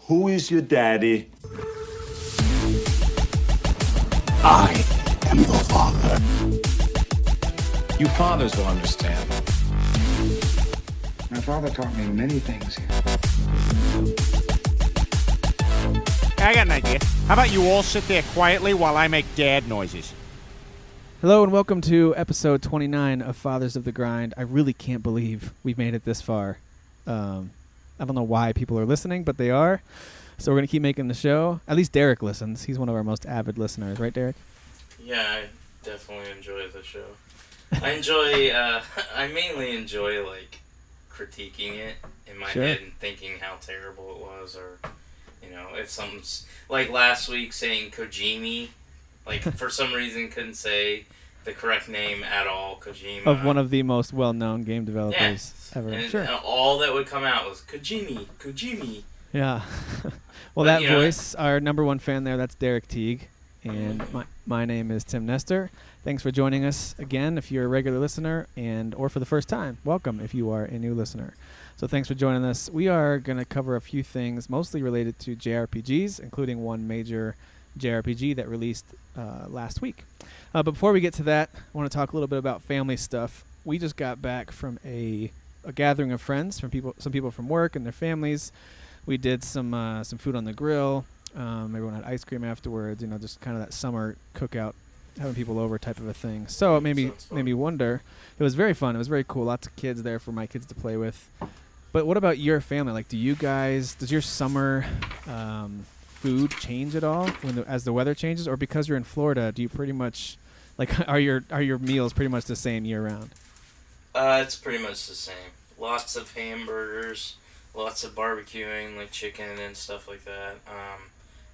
Who is your daddy? I am your father. You fathers will understand. My father taught me many things here. I got an idea. How about you all sit there quietly while I make dad noises? Hello and welcome to episode 29 of Fathers of the Grind. I really can't believe we've made it this far. I don't know why people are listening, but they are. So we're going to keep making the show. At least Derek listens. He's one of our most avid listeners. Right, Derek? Yeah, I definitely enjoy the show. I mainly enjoy, like, critiquing it in my head and thinking how terrible it was, or, you know, if something's, like last week saying Kojimi, like, for some reason couldn't say the correct name at all, Kojima. Of one of the most well-known game developers ever. And all that would come out was Kojimi. Yeah. Well, that voice, our number one fan there, that's Derek Teague. And my name is Tim Nestor. Thanks for joining us again if you're a regular listener, or for the first time. Welcome if you are a new listener. So thanks for joining us. We are going to cover a few things mostly related to JRPGs, including one major JRPG that released last week. But before we get to that, I want to talk a little bit about family stuff. We just got back from a gathering of friends, some people from work and their families. We did some food on the grill. Everyone had ice cream afterwards. You know, just kind of that summer cookout, having people over type of a thing. So it made me wonder. It was very fun. It was very cool. Lots of kids there for my kids to play with. But what about your family? Like, does your summer food change at all as the weather changes, or because you're in Florida, do you pretty much are your meals pretty much the same year round? It's pretty much the same. Lots of hamburgers, lots of barbecuing, like chicken and stuff like that.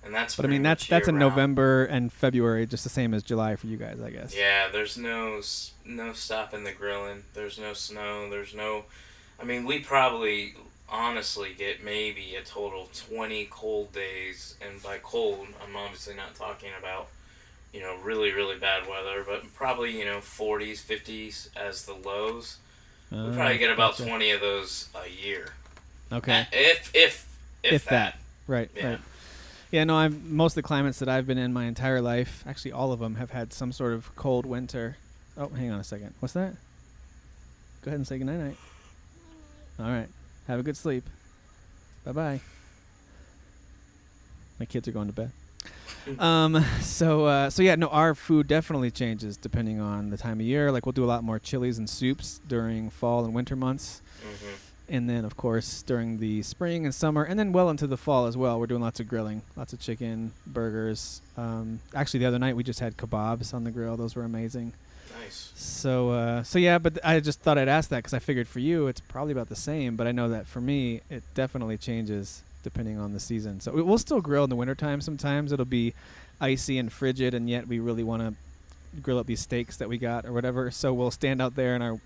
And that's. But I mean, that's in November and February, just the same as July for you guys, I guess. Yeah, there's no stopping the grilling. There's no snow. There's no. I mean, we probably honestly get maybe a total 20 cold days, and by cold, I'm obviously not talking about, you know, really, really bad weather, but probably, you know, 40s, 50s as the lows. We probably get about 20 of those a year. Okay. If that. Right, yeah. Right. Yeah, no, most of the climates that I've been in my entire life, actually all of them, have had some sort of cold winter. Oh, hang on a second. What's that? Go ahead and say goodnight. All right. Have a good sleep. Bye-bye. My kids are going to bed. So yeah, no, our food definitely changes depending on the time of year. Like, we'll do a lot more chilies and soups during fall and winter months. Mm-hmm. And then, of course, during the spring and summer, and then well into the fall as well, we're doing lots of grilling, lots of chicken, burgers. Actually, the other night we just had kebabs on the grill. Those were amazing. Nice. So yeah, but I just thought I'd ask that because I figured for you it's probably about the same, but I know that for me it definitely changes depending on the season. So we'll still grill in the wintertime sometimes. It'll be icy and frigid, and yet we really want to grill up these steaks that we got or whatever. So we'll stand out there in our,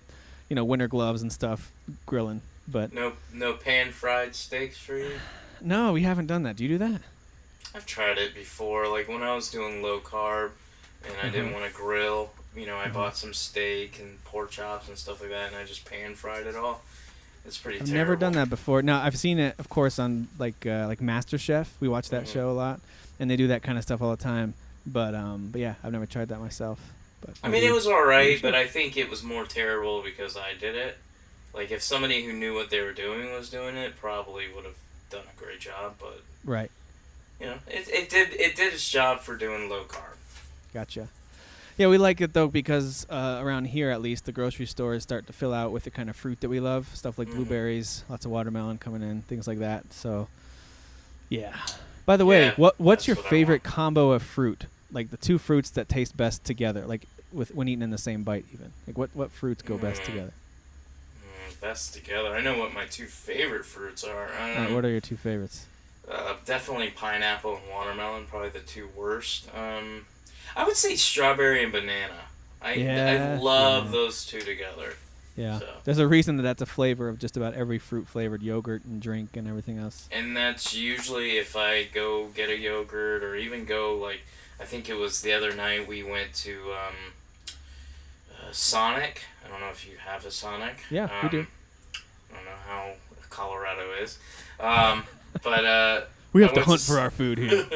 winter gloves and stuff grilling. But no pan-fried steaks for you? No, we haven't done that. Do you do that? I've tried it before. Like, when I was doing low carb and I didn't want to grill, I bought some steak and pork chops and stuff like that, and I just pan-fried it all. It's pretty terrible. I've never done that before. No, I've seen it, of course, on like MasterChef. We watch that show a lot, and they do that kind of stuff all the time. But yeah, I've never tried that myself. But I mean, it was all right, but I think it was more terrible because I did it. Like, if somebody who knew what they were doing was doing it, probably would have done a great job. But right, it did its job for doing low carb. Gotcha. Yeah, we like it though because around here at least the grocery stores start to fill out with the kind of fruit that we love, stuff like blueberries, lots of watermelon coming in, things like that. So, yeah. By the way, what's your favorite combo of fruit? Like the two fruits that taste best together, like when eaten in the same bite, even. Like what fruits go best together? Best together. I know what my two favorite fruits are. What are your two favorites? Definitely pineapple and watermelon, probably the two worst. I would say strawberry and banana. I love those two together. Yeah. So. There's a reason that's a flavor of just about every fruit-flavored yogurt and drink and everything else. And that's usually if I go get a yogurt or even go, like, I think it was the other night we went to Sonic. I don't know if you have a Sonic. Yeah, we do. I don't know how Colorado is. But We have I to went hunt for our food here.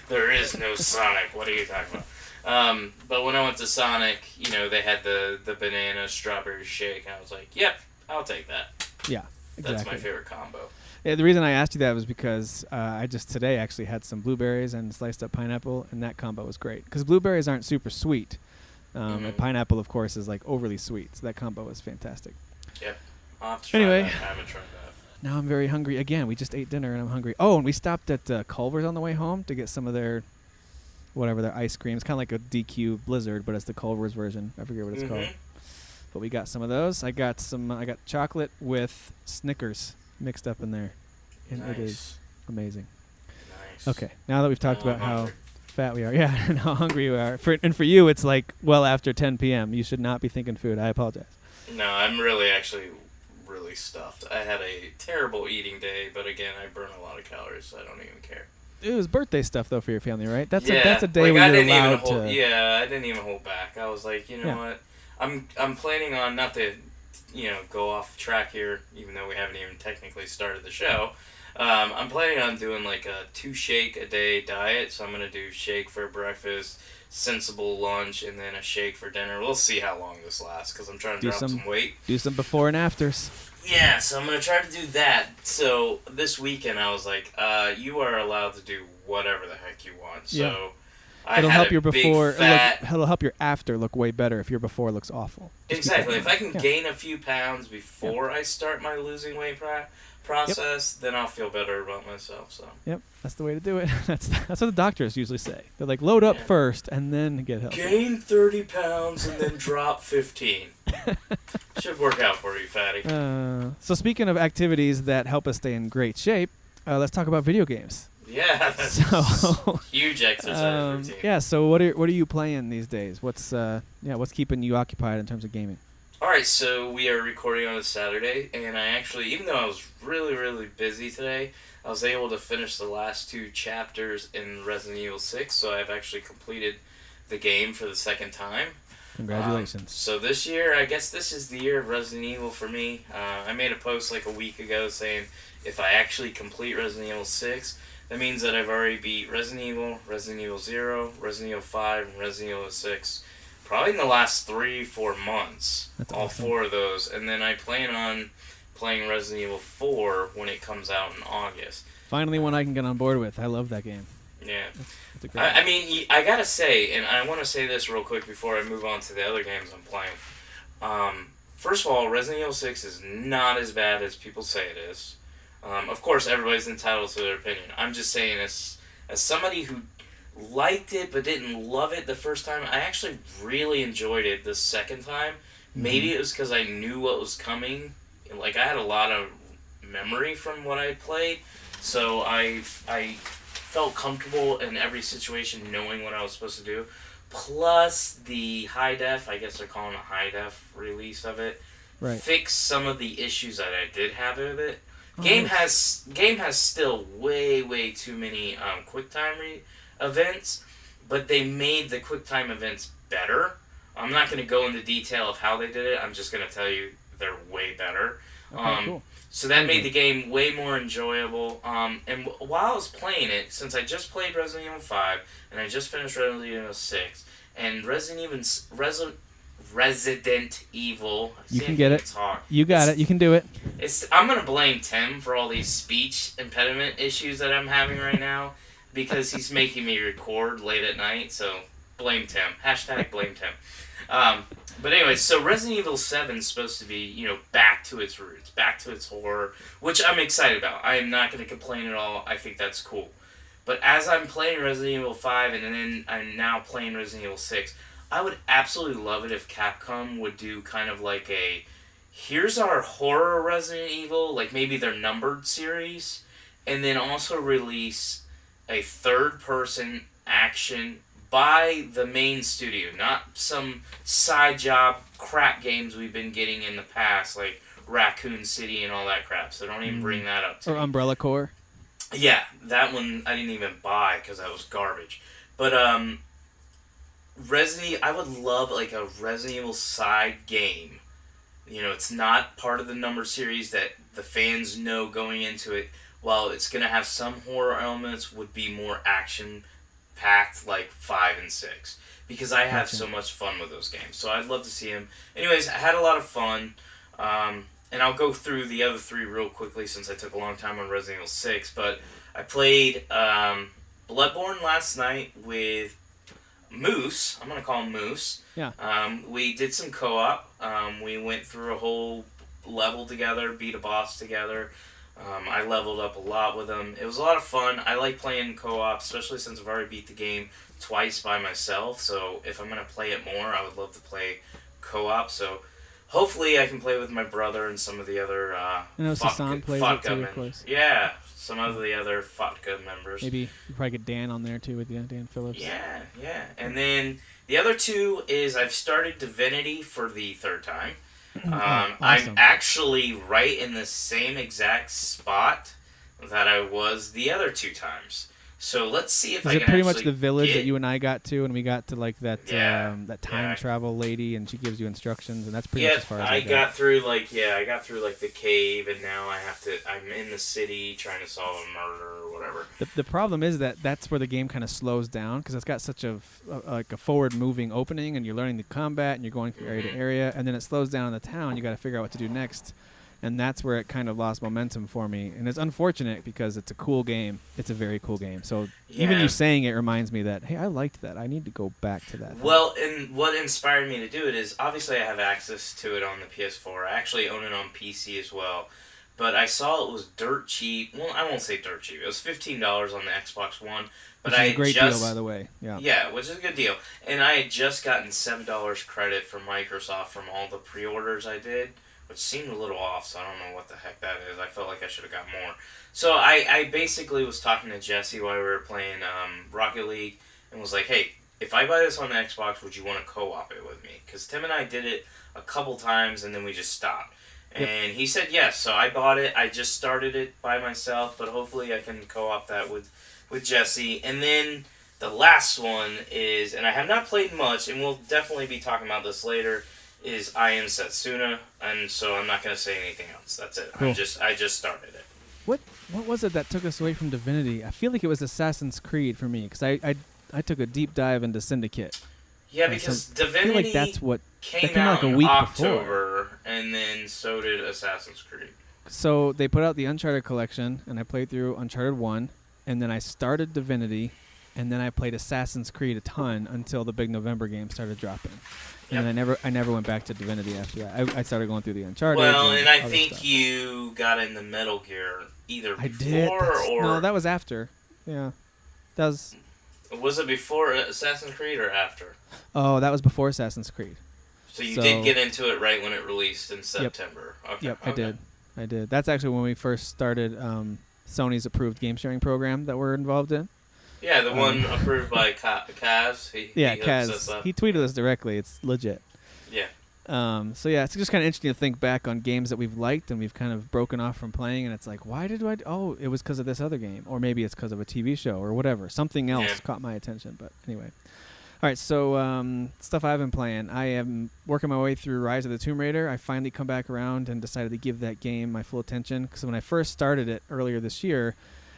There is no Sonic. What are you talking about? But when I went to Sonic, they had the banana strawberry shake, and I was like, yep, I'll take that. Yeah, exactly. That's my favorite combo. Yeah, the reason I asked you that was because I just today actually had some blueberries and sliced up pineapple, and that combo was great. Because blueberries aren't super sweet, and pineapple, of course, is like overly sweet. So that combo was fantastic. Yep. I'll have to try Anyway. that. I haven't tried that. Now I'm very hungry again. We just ate dinner and I'm hungry. Oh, and we stopped at Culver's on the way home to get some of their ice cream. It's kind of like a DQ Blizzard, but it's the Culver's version. I forget what it's called. But we got some of those. I got chocolate with Snickers mixed up in there, and Nice. it is amazing. Nice. Okay, now that we've talked Now about I'm how hungry. fat we are, yeah, and how hungry we are, for you it's like well after 10 p.m. You should not be thinking food. I apologize. No, I'm really stuffed. I had a terrible eating day, but again, I burn a lot of calories, so I don't even care. It was birthday stuff though for your family, right? That's Yeah, a day like, when I you're didn't even allowed hold, to. Yeah, I didn't even hold back. I was like, you know Yeah. what? I'm planning on not to, go off track here, even though we haven't even technically started the show. I'm planning on doing like a 2 shake a day diet. So I'm gonna do shake for breakfast, sensible lunch, and then a shake for dinner. We'll see how long this lasts because I'm trying to drop some weight. Do some before and afters. Yeah, so I'm gonna try to do that. So this weekend I was like, you are allowed to do whatever the heck you want. So Yeah. I It'll had help a your big before. fat. It'll help your after look way better if your before looks awful. Just Exactly. If I can Yeah. gain a few pounds before I start my losing weight process, then I'll feel better about myself. So Yep, that's the way to do it. That's what the doctors usually say. They're like, load up Yeah. first and then get help. gain 30 pounds and then drop 15. Should work out for you, fatty. So speaking of activities that help us stay in great shape, let's talk about video games. Yeah, that's So, huge exercise routine. yeah. So what are you playing these days? What's keeping you occupied in terms of gaming? All right, so we are recording on a Saturday, and I actually, even though I was really, really busy today, I was able to finish the last 2 chapters in Resident Evil 6, so I've actually completed the game for the second time. Congratulations. So this year, I guess this is the year of Resident Evil for me. I made a post like a week ago saying if I actually complete Resident Evil 6, that means that I've already beat Resident Evil 0, Resident Evil 5, and Resident Evil 6. Probably in the last 3-4 months. That's all awesome. 4 of those. And then I plan on playing Resident Evil 4 when it comes out in August. Finally, one I can get on board with. I love that game. Yeah. It's a great. I mean, I gotta say, and I want to say this real quick before I move on to the other games I'm playing. First of all, Resident Evil 6 is not as bad as people say it is. Of course, everybody's entitled to their opinion. I'm just saying, as somebody who liked it but didn't love it the first time, I actually really enjoyed it the second time. Maybe it was because I knew what was coming. Like, I had a lot of memory from what I played, so I felt comfortable in every situation knowing what I was supposed to do. Plus, the high def, I guess they're calling it a high def release of it, Right. fixed some of the issues that I did have with it. Oh, Game nice. has still way too many QuickTime events, but they made the QuickTime events better. I'm not going to go into detail of how they did it. I'm just going to tell you they're way better. Okay, cool. So that made the game way more enjoyable. And while I was playing it, since I just played Resident Evil 5 and I just finished Resident Evil 6 and Resident Evil. You see, can I get can't it. talk. You got it. You can do it. I'm gonna blame Tim for all these speech impediment issues that I'm having right now because he's making me record late at night. So blame Tim. # blame Tim. But anyway, so Resident Evil 7 is supposed to be, back to its roots, back to its horror, which I'm excited about. I am not going to complain at all. I think that's cool. But as I'm playing Resident Evil 5 and then I'm now playing Resident Evil 6, I would absolutely love it if Capcom would do kind of like here's our horror Resident Evil, like maybe their numbered series, and then also release a third-person action by the main studio, not some side job crap games we've been getting in the past, like Raccoon City and all that crap, so don't even bring that up to Or me. Umbrella Corps. Yeah, that one I didn't even buy because that was garbage. But I would love like a Resident Evil side game. It's not part of the number series that the fans know going into it. while it's going to have some horror elements, would be more action-packed like 5 and 6. Because I have so much fun with those games. So I'd love to see them. Anyways, I had a lot of fun. And I'll go through the other 3 real quickly since I took a long time on Resident Evil 6. But I played Bloodborne last night with Moose. I'm going to call him Moose. Yeah. We did some co-op. We went through a whole level together, beat a boss together. I leveled up a lot with him. It was a lot of fun. I like playing co-op, especially since I've already beat the game twice by myself. So if I'm going to play it more, I would love to play co-op. So hopefully I can play with my brother and some of the other FOTCA members. Yeah, some of the other FOTCA members. Maybe you probably get Dan on there too with you, Dan Phillips. Yeah. And then the other 2 is I've started Divinity for the 3rd time. Awesome. I'm actually right in the same exact spot that I was the other 2 times. So let's see if I can Is it pretty much actually the village get... that you and I got to, and we got to like that that time travel lady, and she gives you instructions, and that's pretty much as far as I got through the cave, and now I'm in the city trying to solve a murder or whatever. The problem is that's where the game kind of slows down because it's got such a forward moving opening, and you're learning the combat, and you're going from area to area, and then it slows down in the town. You got to figure out what to do next. And that's where it kind of lost momentum for me. And it's unfortunate because it's a cool game. It's a very cool game. So even you saying it reminds me that, hey, I liked that. I need to go back to that. Well, and what inspired me to do it is, obviously I have access to it on the PS4. I actually own it on PC as well. But I saw it was dirt cheap. Well, I won't say dirt cheap. It was $15 on the Xbox One. But which is a great deal, by the way. Yeah. Yeah, which is a good deal. And I had just gotten $7 credit from Microsoft from all the pre-orders I did, which seemed a little off, so I don't know what the heck that is. I felt like I should have got more. So I basically was talking to Jesse while we were playing Rocket League and was like, hey, if I buy this on the Xbox, would you want to co-op it with me? Because Tim and I did it a couple times, and then we just stopped. And he said yes, so I bought it. I just started it by myself, but hopefully I can co-op that with Jesse. And then the last one is, and I have not played much, and we'll definitely be talking about this later, is I Am Setsuna, and so I'm not going to say anything else. That's it. Cool. I just started it. What was it that took us away from Divinity? I feel like it was Assassin's Creed for me, because I took a deep dive into Syndicate. Yeah, because Divinity I feel like that's what came out like a in week October, before. And then so did Assassin's Creed. So they put out the Uncharted collection, and I played through Uncharted 1, and then I started Divinity, and then I played Assassin's Creed a ton until the big November game started dropping. And then I never went back to Divinity after that. I started going through the Uncharted. Well, and I think stuff. You got into Metal Gear either I before did. or... No, that was after. Yeah. That was... Was it before Assassin's Creed or after? Oh, that was before Assassin's Creed. So you did get into it right when it released in September. Yep. Okay. Yep, okay. I did. That's actually when we first started Sony's approved game sharing program that we're involved in. Yeah, the one approved by Kaz. Kaz. He tweeted us directly. It's legit. Yeah. So yeah, it's just kind of interesting to think back on games that we've liked and we've kind of broken off from playing, and it's like, why did I? Oh, it was because of this other game, or maybe it's because of a TV show or whatever. Something else caught my attention. But anyway, all right. So stuff I've been playing. I am working my way through Rise of the Tomb Raider. I finally come back around and decided to give that game my full attention because when I first started it earlier this year,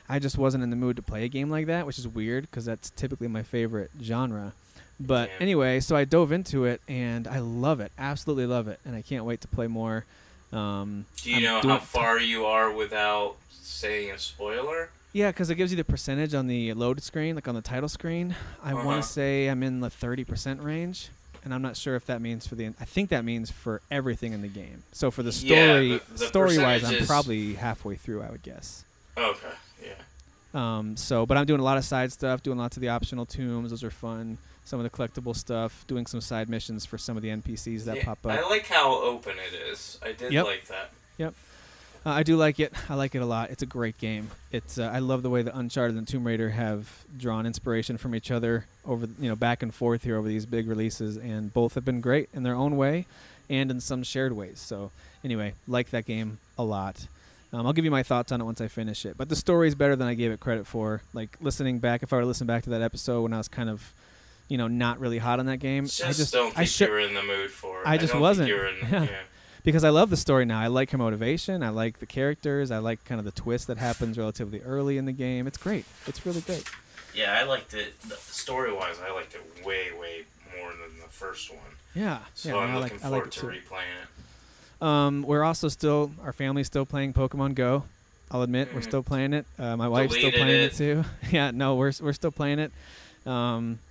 I just wasn't in the mood to play a game like that, which is weird because that's typically my favorite genre. But anyway, so I dove into it, and I love it. Absolutely love it. And I can't wait to play more. Do you know how far you are without saying a spoiler? Yeah, because it gives you the percentage on the load screen, like on the title screen. I want to say I'm in the 30% range, and I'm not sure if that means I think that means for everything in the game. So for the story, story-wise, I'm probably halfway through, I would guess. Okay, yeah. But I'm doing a lot of side stuff, doing lots of the optional tombs. Those are fun. Some of the collectible stuff, doing some side missions for some of the NPCs that pop up. I like how open it is. I did like that. Yep. I do like it. I like it a lot. It's a great game. It's I love the way that Uncharted and Tomb Raider have drawn inspiration from each other over back and forth here over these big releases, and both have been great in their own way and in some shared ways. So anyway, like that game a lot. I'll give you my thoughts on it once I finish it. But the story is better than I gave it credit for. Like listening back, if I were to listen back to that episode when I was kind of not really hot on that game. Don't think you were in the mood for it. I just wasn't. because I love the story now. I like her motivation. I like the characters. I like kind of the twist that happens relatively early in the game. It's great. It's really great. Yeah, I liked it. Story-wise, I liked it way, way more than the first one. Yeah. So yeah, I'm looking forward to too. replaying it. We're also our family's still playing Pokemon Go. I'll admit, we're still playing it. My wife's still playing it too. Yeah, no, we're still playing it.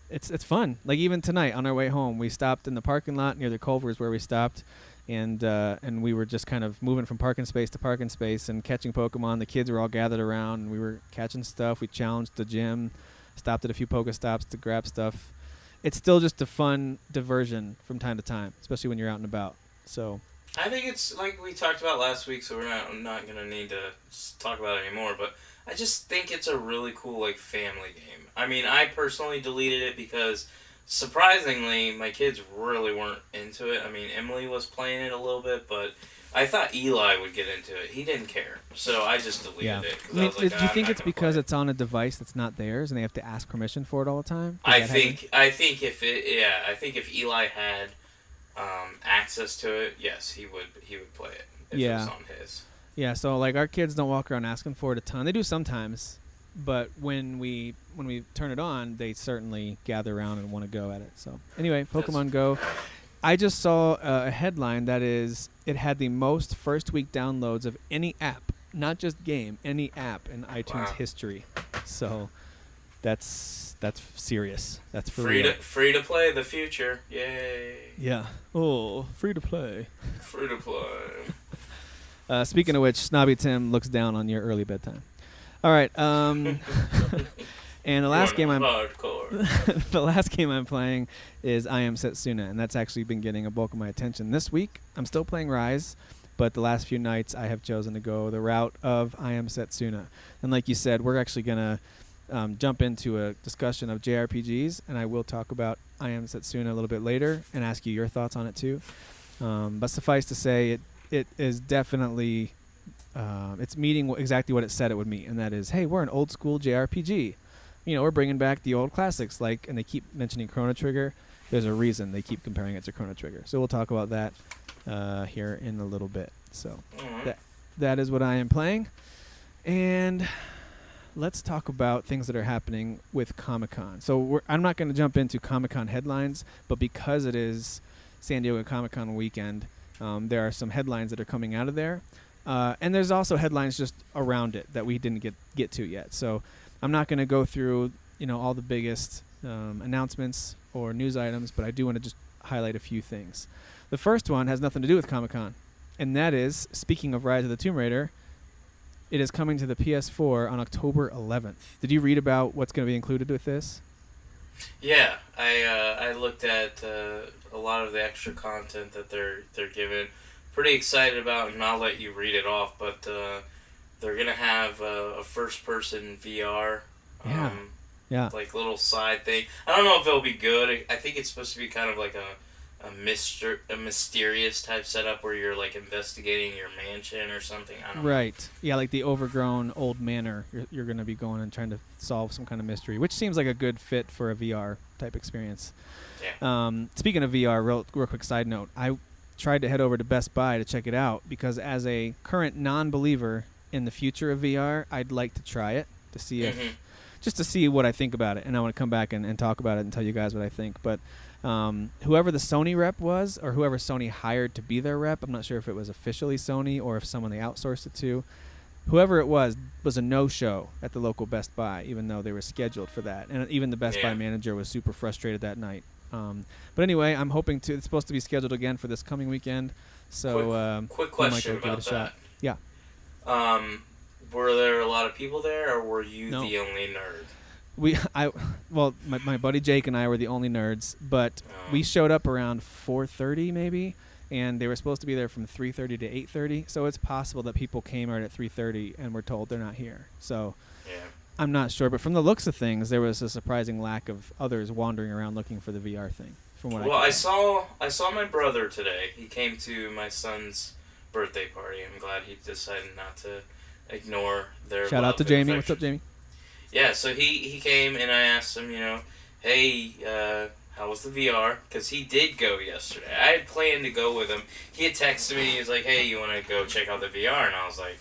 It's fun. Like even tonight on our way home, we stopped in the parking lot near the Culvers where we stopped, and we were just kind of moving from parking space to parking space and catching Pokemon. The kids were all gathered around, and we were catching stuff. We challenged the gym, stopped at a few Pokestops to grab stuff. It's still just a fun diversion from time to time, especially when you're out and about. So I think it's like we talked about last week, so I'm not gonna need to talk about it anymore. But I just think it's a really cool like family game. I mean, I personally deleted it because surprisingly, my kids really weren't into it. I mean, Emily was playing it a little bit, but I thought Eli would get into it. He didn't care, so I just deleted it. 'Cause I was like, do you think it's because it's on a device that's not theirs and they have to ask permission for it all the time? I think if Eli had access to it, yes, he would play it if it was on his. Yeah, so like our kids don't walk around asking for it a ton. They do sometimes, but when we turn it on, they certainly gather around and want to go at it. So anyway, Pokemon Go. I just saw a headline that it had the most first week downloads of any app, not just game, any app in iTunes history. So that's serious. That's for real. Free to play the future. Yay. Yeah. Oh, free to play. Free to play. Speaking of which, Snobby Tim looks down on your early bedtime. All right. And the last game the last game I'm playing is I Am Setsuna, and that's actually been getting a bulk of my attention this week. I'm still playing Rise, but the last few nights I have chosen to go the route of I Am Setsuna. And like you said, we're actually going to jump into a discussion of JRPGs, and I will talk about I Am Setsuna a little bit later and ask you your thoughts on it too. But suffice to say, it is definitely it's meeting exactly what it said it would meet, and that is, hey, we're an old school JRPG. We're bringing back the old classics, and they keep mentioning Chrono Trigger. There's a reason they keep comparing it to Chrono Trigger. So we'll talk about that here in a little bit. So that is what I am playing. And let's talk about things that are happening with Comic-Con. So I'm not going to jump into Comic-Con headlines, but because it is San Diego Comic-Con weekend, there are some headlines that are coming out of there. And there's also headlines just around it that we didn't get to yet. So I'm not going to go through, all the biggest announcements or news items, but I do want to just highlight a few things. The first one has nothing to do with Comic-Con, and that is, speaking of Rise of the Tomb Raider, it is coming to the PS4 on October 11th. Did you read about what's going to be included with this? Yeah, I looked at a lot of the extra content that they're giving. Pretty excited about, and I'll let you read it off, but they're going to have a first-person VR, like little side thing. I don't know if it'll be good. I think it's supposed to be kind of like a mysterious type setup where you're like investigating your mansion or something. I don't know. Right. Yeah, like the overgrown old manor. You're going to be going and trying to solve some kind of mystery, which seems like a good fit for a VR type experience. Yeah. Speaking of VR, real quick side note, I tried to head over to Best Buy to check it out because as a current non-believer in the future of VR, I'd like to try it to see if just to see what I think about it, and I want to come back and talk about it and tell you guys what I think. But whoever the Sony rep was, or whoever Sony hired to be their rep, I'm not sure if it was officially Sony or if someone they outsourced it to. Whoever it was a no-show at the local Best Buy, even though they were scheduled for that. And even the Best Buy manager was super frustrated that night. But anyway, I'm hoping to. It's supposed to be scheduled again for this coming weekend. So quick question about that. Yeah. Were there a lot of people there, or were you the only nerd? My buddy Jake and I were the only nerds, but we showed up around 4:30 maybe, and they were supposed to be there from 3:30 to 8:30. So it's possible that people came right at 3:30 and were told they're not here. So I'm not sure, but from the looks of things, there was a surprising lack of others wandering around looking for the VR thing. From what I saw my brother today. He came to my son's birthday party. I'm glad he decided not to ignore their shout out to Jamie. What's up, Jamie? Yeah, so he came and I asked him, hey, how was the VR? Because he did go yesterday. I had planned to go with him. He had texted me. He was like, hey, you want to go check out the VR? And I was like,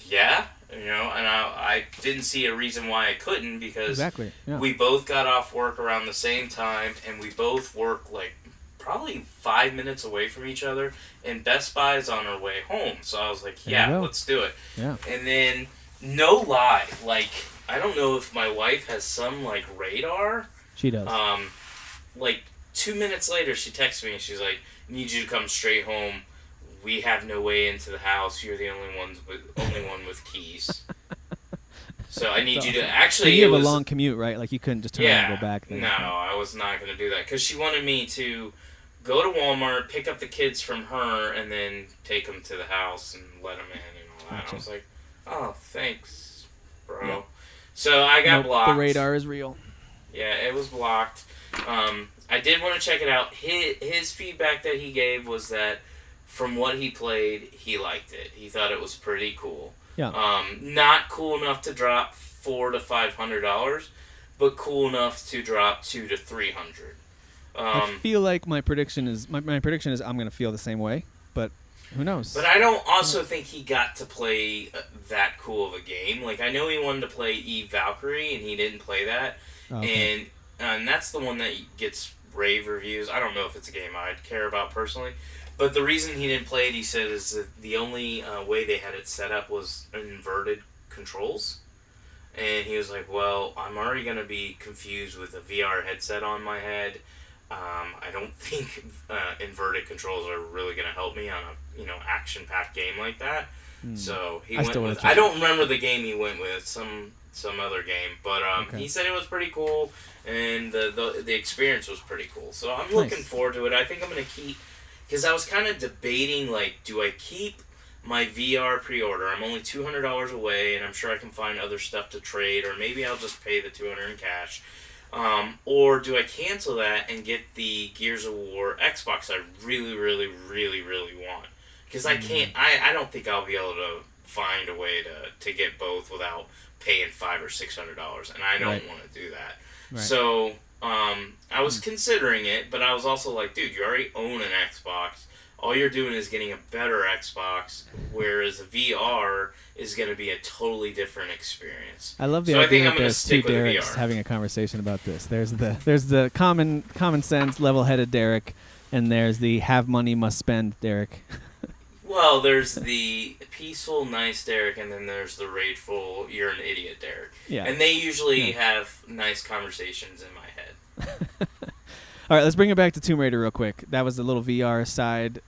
yeah. And I didn't see a reason why I couldn't because exactly. Yeah. we both got off work around the same time, and we both work like probably 5 minutes away from each other, and Best Buy is on our way home. So I was like, yeah, let's do it. Yeah. And then, no lie, like, I don't know if my wife has some, like, radar. She does. Like, 2 minutes later, she texts me, and she's like, need you to come straight home. We have no way into the house. You're the only one with keys. So I need you to actually. So you have a long commute, right? Like you couldn't just turn around and go back. No, I was not going to do that because she wanted me to go to Walmart, pick up the kids from her, and then take them to the house and let them in and all that. Gotcha. I was like, oh, thanks, bro. Yeah. So I got blocked. The radar is real. Yeah, it was blocked. I did want to check it out. His feedback that he gave was that from what he played, he liked it. He thought it was pretty cool. Yeah. Not cool enough to drop $400 to $500, but cool enough to drop $200 to $300. I feel like my prediction is I'm going to feel the same way, but who knows? But I don't also think he got to play that cool of a game. Like I know he wanted to play Eve Valkyrie, and he didn't play that, and that's the one that gets rave reviews. I don't know if it's a game I'd care about personally. But the reason he didn't play it, he said, is that the only way they had it set up was inverted controls. And he was like, well, I'm already going to be confused with a VR headset on my head. I don't think inverted controls are really going to help me on a action-packed game like that. So he went with... I don't remember the game he went with, some other game. But he said it was pretty cool, and the experience was pretty cool. So I'm looking forward to it. I think I'm going to keep... Because I was kind of debating, like, do I keep my VR pre-order? I'm only $200 away, and I'm sure I can find other stuff to trade, or maybe I'll just pay the $200 in cash. Or do I cancel that and get the Gears of War Xbox I really, really, really, really want? Because I can't, I don't think I'll be able to find a way to get both without paying $500 or $600, and I don't want to do that. Right. So... I was considering it, but I was also like, dude, you already own an Xbox. All you're doing is getting a better Xbox, whereas a VR is going to be a totally different experience. I love the idea that there's two Derek's having a conversation about this. There's the common sense, level-headed Derek, and there's the have money, must spend Derek. Well, there's the peaceful, nice Derek, and then there's the rageful, you're an idiot Derek. Yeah. And they usually have nice conversations in my head. All right, let's bring it back to Tomb Raider real quick. That was the little VR side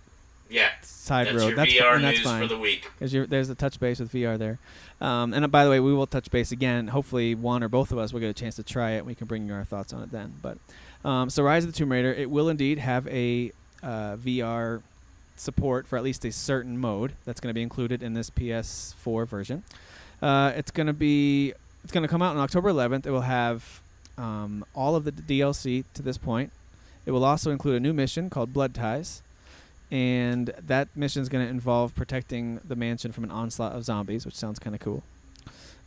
road. That's your VR news for the week. There's the touch base with VR there. And by the way, we will touch base again. Hopefully one or both of us will get a chance to try it. We can bring you our thoughts on it then. But so Rise of the Tomb Raider, it will indeed have a VR support for at least a certain mode that's going to be included in this PS4 version. It's going to come out on October 11th. It will have all of the DLC to this point. It will also include a new mission called Blood Ties, and that mission is going to involve protecting the mansion from an onslaught of zombies, which sounds kind of cool.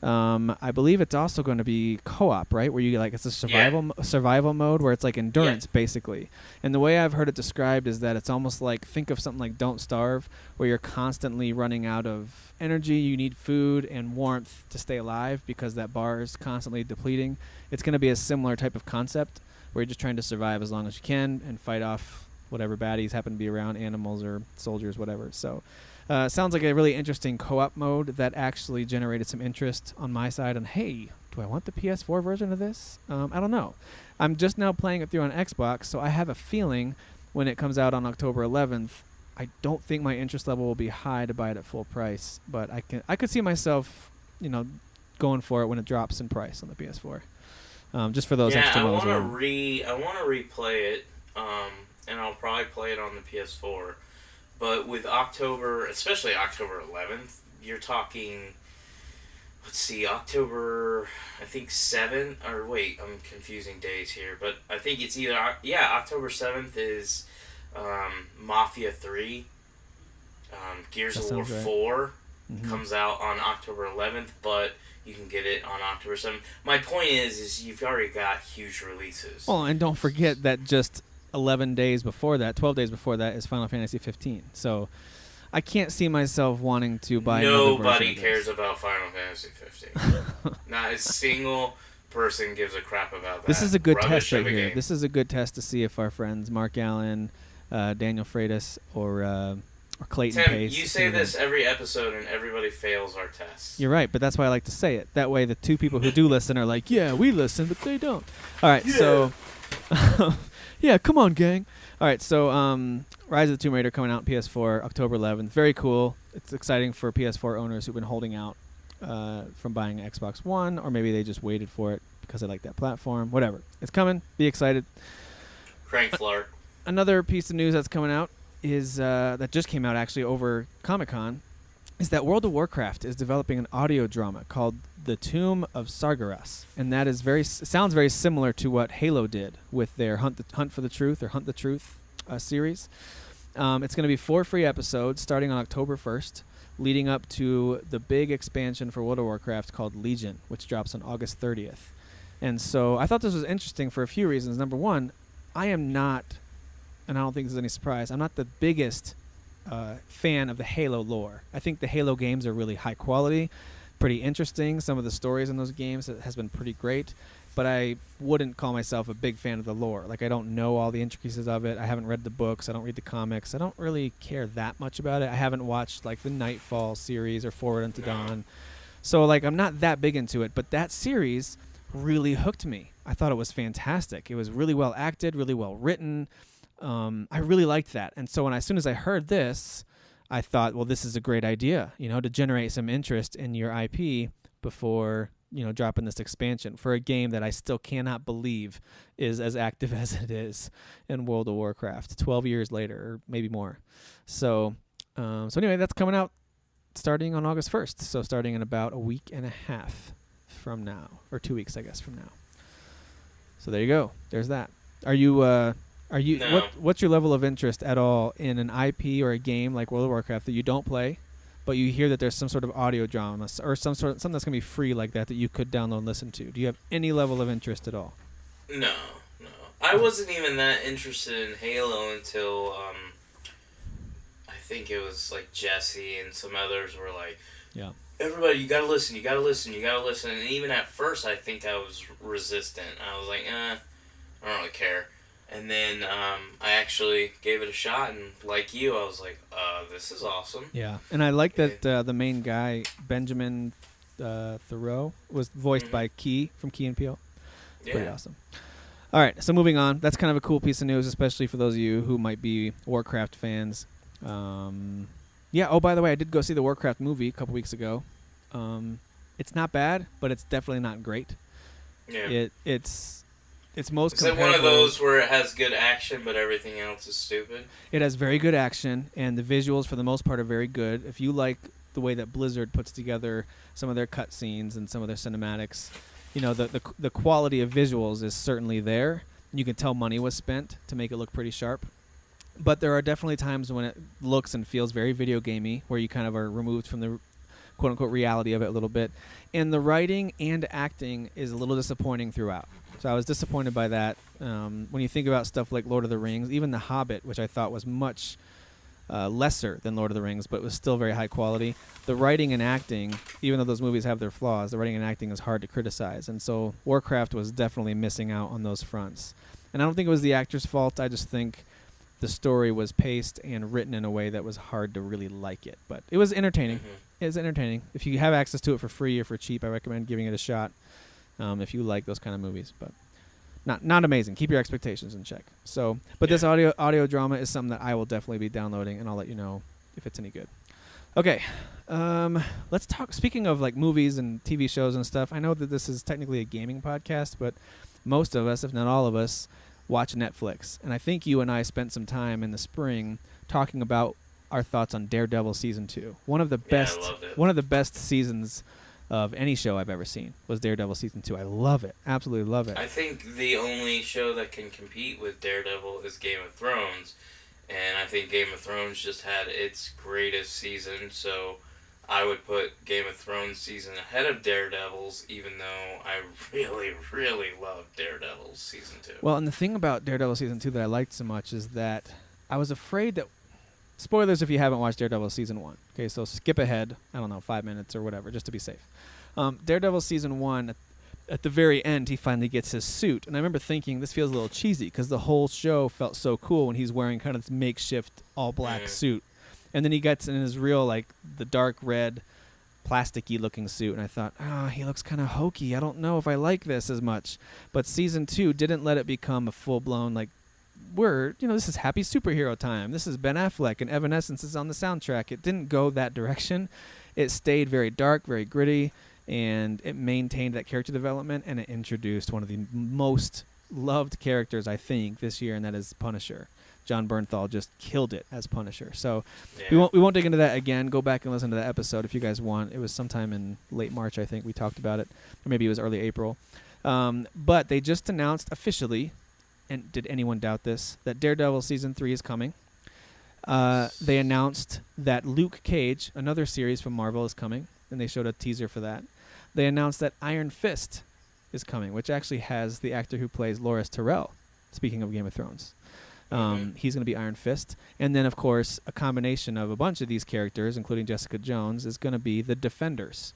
I believe it's also going to be co-op, right? Where you it's a survival mode where it's like endurance basically. And the way I've heard it described is that it's almost like, think of something like Don't Starve, where you're constantly running out of energy. You need food and warmth to stay alive because that bar is constantly depleting. It's going to be a similar type of concept where you're just trying to survive as long as you can and fight off whatever baddies happen to be around, animals or soldiers, whatever. So. Sounds like a really interesting co-op mode that actually generated some interest on my side on, hey, do I want the PS4 version of this? I don't know. I'm just now playing it through on Xbox, so I have a feeling when it comes out on October 11th, I don't think my interest level will be high to buy it at full price, but I could see myself, going for it when it drops in price on the PS4. Just for those extra modes. I want to replay it, and I'll probably play it on the PS4. But with October, especially October 11th, you're talking, October, I think 7th, or wait, I'm confusing days here, but I think it's either, October 7th is Mafia 3, Gears of War 4, comes out on October 11th, but you can get it on October 7th. My point is you've already got huge releases. Well, and don't forget that just 11 days before that, 12 days before that is Final Fantasy 15. So I can't see myself wanting to buy another version Nobody of this. cares about Final Fantasy 15. Not a single person gives a crap about that. This is a good rubbish test right of a here. game. This is a good test to see if our friends Mark Allen, Daniel Freitas, or Clayton Tim, Pace. you say this every episode and everybody fails our tests. You're right, but that's why I like to say it. That way the two people who do listen are like, yeah, we listen, but they don't. All right, so... yeah, come on, gang. All right, so Rise of the Tomb Raider coming out on PS4 October 11th. Very cool. It's exciting for PS4 owners who've been holding out from buying an Xbox One, or maybe they just waited for it because they like that platform. Whatever. It's coming. Be excited. Crank Flark. Another piece of news that's coming out is that just came out actually over Comic-Con is that World of Warcraft is developing an audio drama called The Tomb of Sargeras, and that is sounds very similar to what Halo did with their Hunt for the Truth or Hunt the Truth series. It's going to be 4 free episodes starting on October 1st, leading up to the big expansion for World of Warcraft called Legion, which drops on August 30th. And so I thought this was interesting for a few reasons. Number one, I am not, and I don't think this is any surprise, I'm not the biggest fan of the Halo lore. I think the Halo games are really high quality, pretty interesting. Some of the stories in those games has been pretty great, but I wouldn't call myself a big fan of the lore. Like, I don't know all the intricacies of it. I haven't read the books. I don't read the comics. I don't really care that much about it. I haven't watched like the Nightfall series or Forward Unto Dawn. So like, I'm not that big into it, but that series really hooked me. I thought it was fantastic. It was really well acted, really well written. I really liked that. And so as soon as I heard this, I thought, well, this is a great idea, to generate some interest in your IP before, dropping this expansion for a game that I still cannot believe is as active as it is in World of Warcraft 12 years later, or maybe more. So anyway, that's coming out starting on August 1st. So starting in about a week and a half from now, or 2 weeks, I guess, from now. So there you go. There's that. Are you No. what's your level of interest at all in an IP or a game like World of Warcraft that you don't play, but you hear that there's some sort of audio drama or something that's gonna be free like that you could download and listen to? Do you have any level of interest at all? No. I wasn't even that interested in Halo until I think it was like Jesse and some others were like, Yeah. everybody, you gotta listen. And even at first, I think I was resistant. I was like, I don't really care. And then I actually gave it a shot, and like you, I was like, this is awesome. Yeah, and I like that the main guy, Benjamin Thoreau, was voiced by Key from Key and Peele. Yeah. Pretty awesome. All right, so moving on. That's kind of a cool piece of news, especially for those of you who might be Warcraft fans. Yeah, oh, by the way, I did go see the Warcraft movie a couple weeks ago. It's not bad, but it's definitely not great. Yeah. It's most Is it one of those where it has good action, but everything else is stupid? It has very good action, and the visuals, for the most part, are very good. If you like the way that Blizzard puts together some of their cutscenes and some of their cinematics, the quality of visuals is certainly there. You can tell money was spent to make it look pretty sharp. But there are definitely times when it looks and feels very video gamey, where you kind of are removed from the quote-unquote reality of it a little bit. And the writing and acting is a little disappointing throughout. So I was disappointed by that. When you think about stuff like Lord of the Rings, even The Hobbit, which I thought was much lesser than Lord of the Rings, but was still very high quality, the writing and acting, even though those movies have their flaws, the writing and acting is hard to criticize. And so Warcraft was definitely missing out on those fronts. And I don't think it was the actor's fault. I just think the story was paced and written in a way that was hard to really like it. But it was entertaining. Mm-hmm. It was entertaining. If you have access to it for free or for cheap, I recommend giving it a shot. If you like those kind of movies, but not amazing. Keep your expectations in check. So, but this audio drama is something that I will definitely be downloading, and I'll let you know if it's any good. Okay, let's talk. Speaking of like movies and TV shows and stuff, I know that this is technically a gaming podcast, but most of us, if not all of us, watch Netflix, and I think you and I spent some time in the spring talking about our thoughts on Daredevil season 2. One of the best seasons of any show I've ever seen was Daredevil season 2. I love it. Absolutely love it. I think the only show that can compete with Daredevil is Game of Thrones, and I think Game of Thrones just had its greatest season, so I would put Game of Thrones season ahead of Daredevil's, even though I really, really love Daredevil's season 2. Well, and the thing about Daredevil season 2 that I liked so much is that I was afraid that, spoilers if you haven't watched Daredevil season 1. Okay, so skip ahead, I don't know, 5 minutes or whatever, just to be safe. Daredevil season 1, at the very end, he finally gets his suit. And I remember thinking, this feels a little cheesy, because the whole show felt so cool when he's wearing kind of this makeshift all-black suit. And then he gets in his real, like, the dark red, plasticky looking suit, and I thought, he looks kind of hokey. I don't know if I like this as much. But season 2 didn't let it become a full-blown, like, this is happy superhero time. This is Ben Affleck, and Evanescence is on the soundtrack. It didn't go that direction. It stayed very dark, very gritty, and it maintained that character development, and it introduced one of the most loved characters, I think, this year, and that is Punisher. John Bernthal just killed it as Punisher. So we won't dig into that again. Go back and listen to that episode if you guys want. It was sometime in late March, I think, we talked about it. Or maybe it was early April. But they just announced officially, and did anyone doubt this, that Daredevil Season 3 is coming. They announced that Luke Cage, another series from Marvel, is coming, and they showed a teaser for that. They announced that Iron Fist is coming, which actually has the actor who plays Loras Tyrell, speaking of Game of Thrones. He's going to be Iron Fist. And then, of course, a combination of a bunch of these characters, including Jessica Jones, is going to be the Defenders.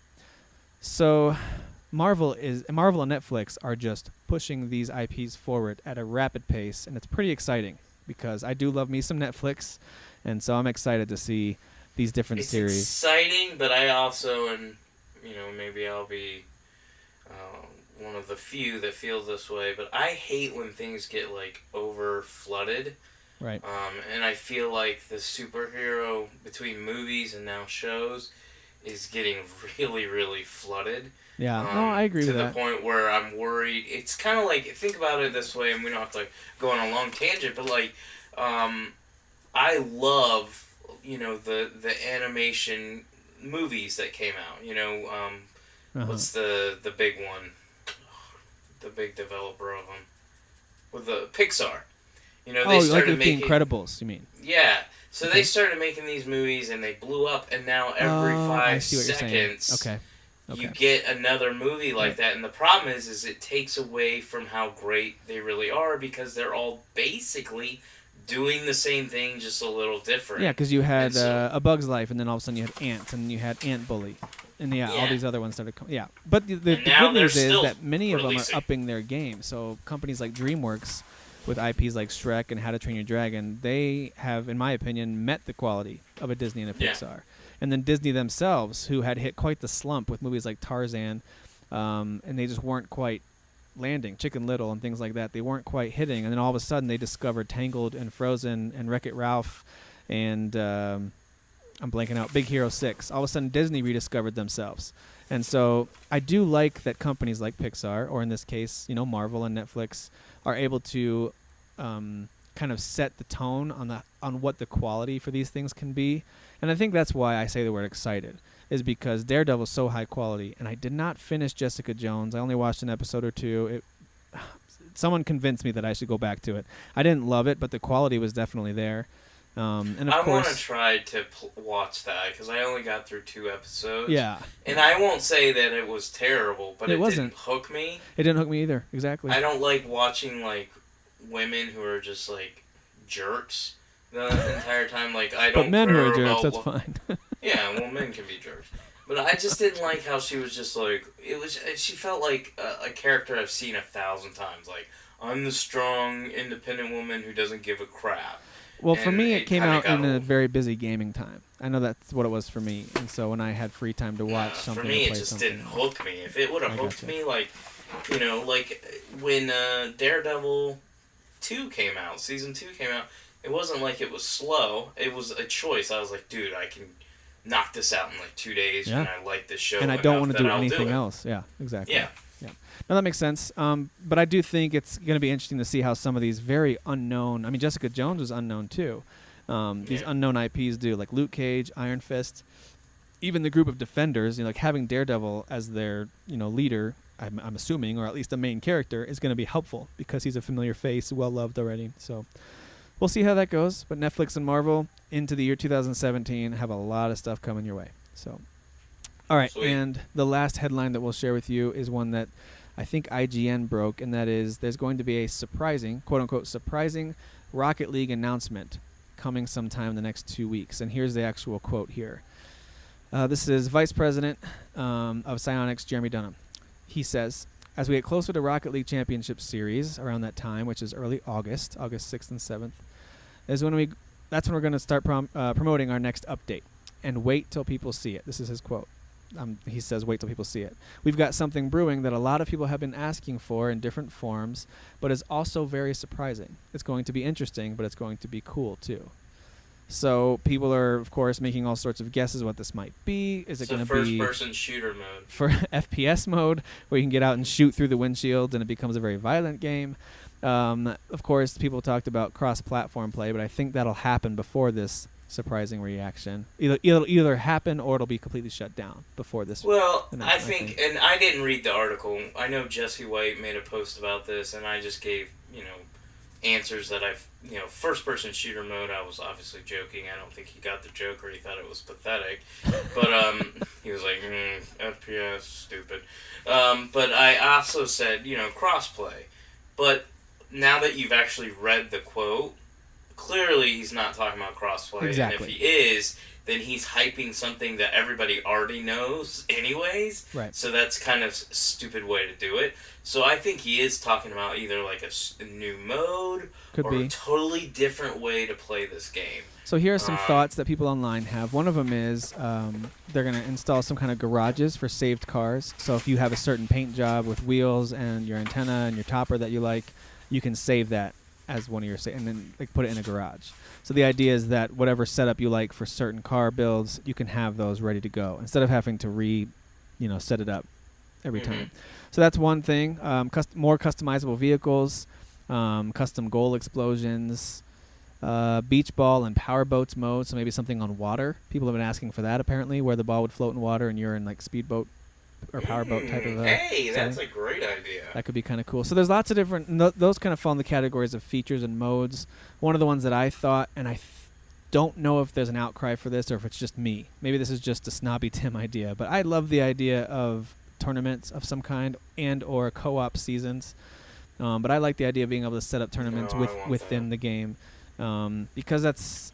So Marvel and Netflix are just pushing these IPs forward at a rapid pace, and it's pretty exciting because I do love me some Netflix, and so I'm excited to see these different series. It's exciting, but I also, and maybe I'll be one of the few that feels this way, but I hate when things get like over flooded. Right. And I feel like the superhero between movies and now shows is getting really, really flooded. Yeah, I agree with that. To the point where I'm worried. It's kind of like, think about it this way, and we don't have to go on a long tangent, but like, I love, the animation movies that came out. What's the big one? The big developer of them. With the Pixar. They started making The Incredibles, you mean? Yeah. So they started making these movies, and they blew up, and now every 5 seconds... Okay. You get another movie like that, and the problem is it takes away from how great they really are, because they're all basically doing the same thing, just a little different. Yeah, because you had A Bug's Life, and then all of a sudden you had Ants, and you had Ant Bully, and all these other ones started coming. Yeah, but the good news is that many of them are upping their game. So companies like DreamWorks, with IPs like Shrek and How to Train Your Dragon, they have, in my opinion, met the quality of a Disney and a Pixar. And then Disney themselves, who had hit quite the slump with movies like Tarzan, and they just weren't quite landing, Chicken Little and things like that. They weren't quite hitting. And then all of a sudden they discovered Tangled and Frozen and Wreck-It Ralph and, I'm blanking out, Big Hero 6. All of a sudden Disney rediscovered themselves. And so I do like that companies like Pixar, or in this case, Marvel and Netflix, are able to kind of set the tone on what the quality for these things can be. And I think that's why I say the word excited, is because Daredevil is so high quality. And I did not finish Jessica Jones. I only watched an episode or two. Someone convinced me that I should go back to it. I didn't love it, but the quality was definitely there. And of I course, want to try to watch that, because I only got through 2 episodes. Yeah. And I won't say that it was terrible, but it didn't hook me. It didn't hook me either, exactly. I don't like watching, like, women who are just, like, jerks the entire time. Like, I don't. But men who care are jerks, about that's fine. Yeah, well, men can be jerks. But I just didn't like how she was just like, she felt like a character I've seen 1,000 times. Like, I'm the strong, independent woman who doesn't give a crap. Well, for me, it came out in a very busy gaming time. I know that's what it was for me. And so when I had free time to watch something, for me, it just didn't hook me. If it would have hooked me, like, like when Daredevil 2 came out, Season 2 came out, it wasn't like it was slow. It was a choice. I was like, dude, I can knock this out in like 2 days, and I like this show. And I don't want to do anything else. Yeah, exactly. Yeah. No, that makes sense. But I do think it's going to be interesting to see how some of these very unknown... I mean, Jessica Jones was unknown, too. These unknown IPs do, like Luke Cage, Iron Fist, even the group of Defenders, like having Daredevil as their, leader, I'm assuming, or at least the main character, is going to be helpful because he's a familiar face, well-loved already. So we'll see how that goes. But Netflix and Marvel, into the year 2017, have a lot of stuff coming your way. So All right, Sweet. and the last headline that we'll share with you is one that I think IGN broke, and that is there's going to be a surprising, quote-unquote, surprising Rocket League announcement coming sometime in the next 2 weeks. And here's the actual quote here. This is Vice President of Psyonix, Jeremy Dunham. He says, as we get closer to Rocket League Championship Series around that time, which is early August 6th and 7th, that's when we're going to start promoting our next update. And wait till people see it. This is his quote. He says, wait till people see it. We've got something brewing that a lot of people have been asking for in different forms, but is also very surprising. It's going to be interesting, but it's going to be cool, too. So people are, of course, making all sorts of guesses what this might be. Is it going to be first-person shooter mode? For FPS mode, where you can get out and shoot through the windshield, and it becomes a very violent game. Of course, people talked about cross-platform play, but I think that'll happen before this surprising reaction. It'll either happen or it'll be completely shut down before this. Well, I think, and I didn't read the article. I know Jesse White made a post about this, and I just gave, answers that first-person shooter mode, I was obviously joking. I don't think he got the joke or he thought it was pathetic. But he was like, FPS, stupid. But I also said, crossplay. But now that you've actually read the quote, clearly he's not talking about crossplay. Exactly. And if he is, then he's hyping something that everybody already knows anyways. Right. So that's kind of a stupid way to do it. So I think he is talking about either like a new mode a totally different way to play this game. So here are some thoughts that people online have. One of them is they're going to install some kind of garages for saved cars. So if you have a certain paint job with wheels and your antenna and your topper that you like, you can save that as one of your and then put it in a garage. So the idea is that whatever setup you like for certain car builds, you can have those ready to go instead of having to set it up every time. So that's one thing. More customizable vehicles, custom goal explosions, beach ball and power boats mode. So maybe something on water. People have been asking for that apparently, where the ball would float in water and you're in speedboat or powerboat type of hey, that's setting. a great idea. That could be kind of cool. So there's lots of different those kind of fall in the categories of features and modes. One of the ones that I thought, and I don't know if there's an outcry for this or if it's just me. Maybe this is just a snobby Tim idea, but I love the idea of tournaments of some kind and or co-op seasons. But I like the idea of being able to set up tournaments within the game because that's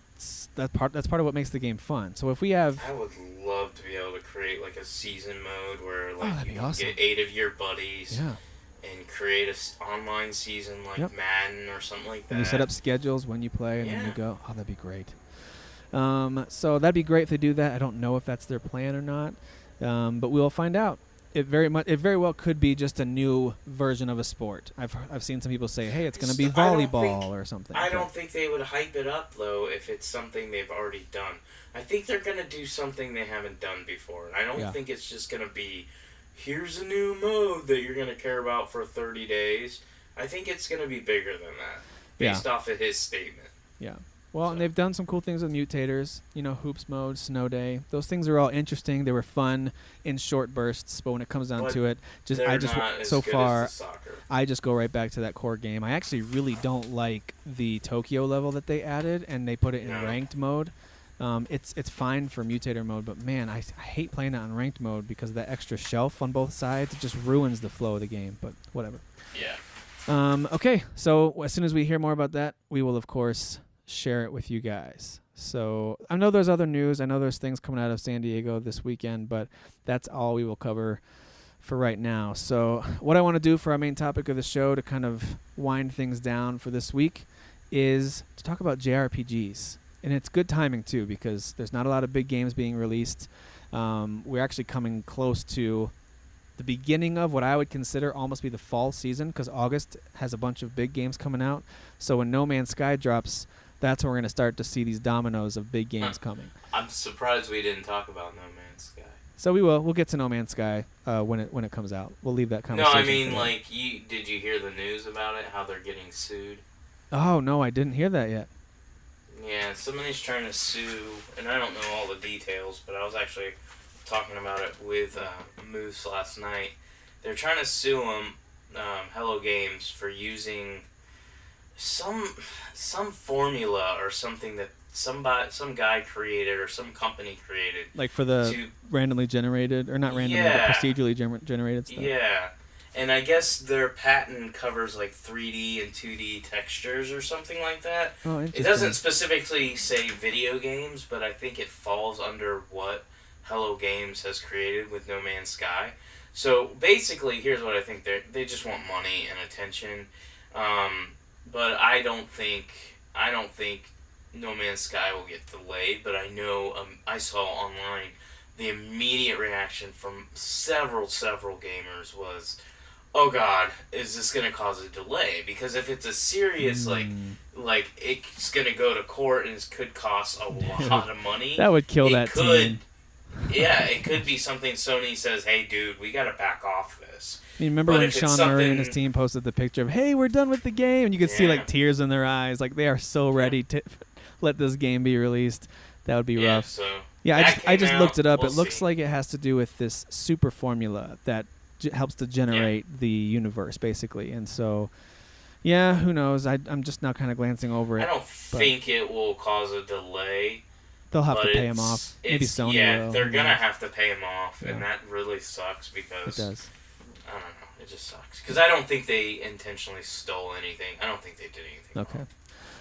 part of what makes the game fun. So if we have, I would love to be able to create a season mode where that'd you be can awesome. get 8 of your buddies and create a online season Yep. Madden or something like that. And you set up schedules when you play and then you go. Oh, that'd be great. So that'd be great if they do that. I don't know if that's their plan or not, but we'll find out. It very well could be just a new version of a sport. I've seen some people say, "Hey, it's going to be volleyball or something." I don't think they would hype it up though if it's something they've already done. I think they're going to do something they haven't done before. And I don't think it's just going to be, here's a new mode that you're going to care about for 30 days. I think it's going to be bigger than that, based off of his statement. Yeah. Well, and they've done some cool things with mutators, hoops mode, snow day. Those things are all interesting. They were fun in short bursts, but when it comes down to it, I just go right back to that core game. I actually really don't like the Tokyo level that they added, and they put it in ranked mode. It's fine for mutator mode, but man, I hate playing that in ranked mode because of that extra shelf on both sides. It just ruins the flow of the game, but whatever. Yeah. Okay, so as soon as we hear more about that, we will, of course, share it with you guys. So I know there's other news. I know there's things coming out of San Diego this weekend, but that's all we will cover for right now. So what I want to do for our main topic of the show to kind of wind things down for this week is to talk about JRPGs. And it's good timing, too, because there's not a lot of big games being released. We're actually coming close to the beginning of what I would consider almost be the fall season because August has a bunch of big games coming out. So when No Man's Sky drops, that's when we're going to start to see these dominoes of big games coming. I'm surprised we didn't talk about No Man's Sky. So we will. We'll get to No Man's Sky when it comes out. We'll leave that conversation. No, I mean, did you hear the news about it, how they're getting sued? Oh, no, I didn't hear that yet. Yeah, somebody's trying to sue, and I don't know all the details, but I was actually talking about it with Moose last night. They're trying to sue them, Hello Games, for using some formula or something that some guy created or some company created. Like for the randomly generated, or not randomly, but procedurally generated stuff. Yeah. And I guess their patent covers like 3D and 2D textures or something like that. Oh, it doesn't specifically say video games, but I think it falls under what Hello Games has created with No Man's Sky. So basically, here's what I think: they just want money and attention. But I don't think No Man's Sky will get delayed. But I know I saw online the immediate reaction from several gamers was, oh God, is this going to cause a delay? Because if it's a serious, like it's going to go to court and it could cost a lot of money. That would kill that team. Yeah, it could be something Sony says, hey dude, we got to back off this. You remember when Sean Murray and his team posted the picture of, hey, we're done with the game, and you could see like tears in their eyes, like they are so ready to let this game be released. That would be rough. So yeah, I just looked it up. It looks like it has to do with this super formula that helps to generate the universe, basically. And so, yeah, who knows? I'm just now kind of glancing over it. I don't think it will cause a delay. They'll have to pay him off. Maybe Sony will. Yeah, they're going to have to pay him off, and that really sucks because... It does. I don't know. It just sucks. Because I don't think they intentionally stole anything. I don't think they did anything wrong.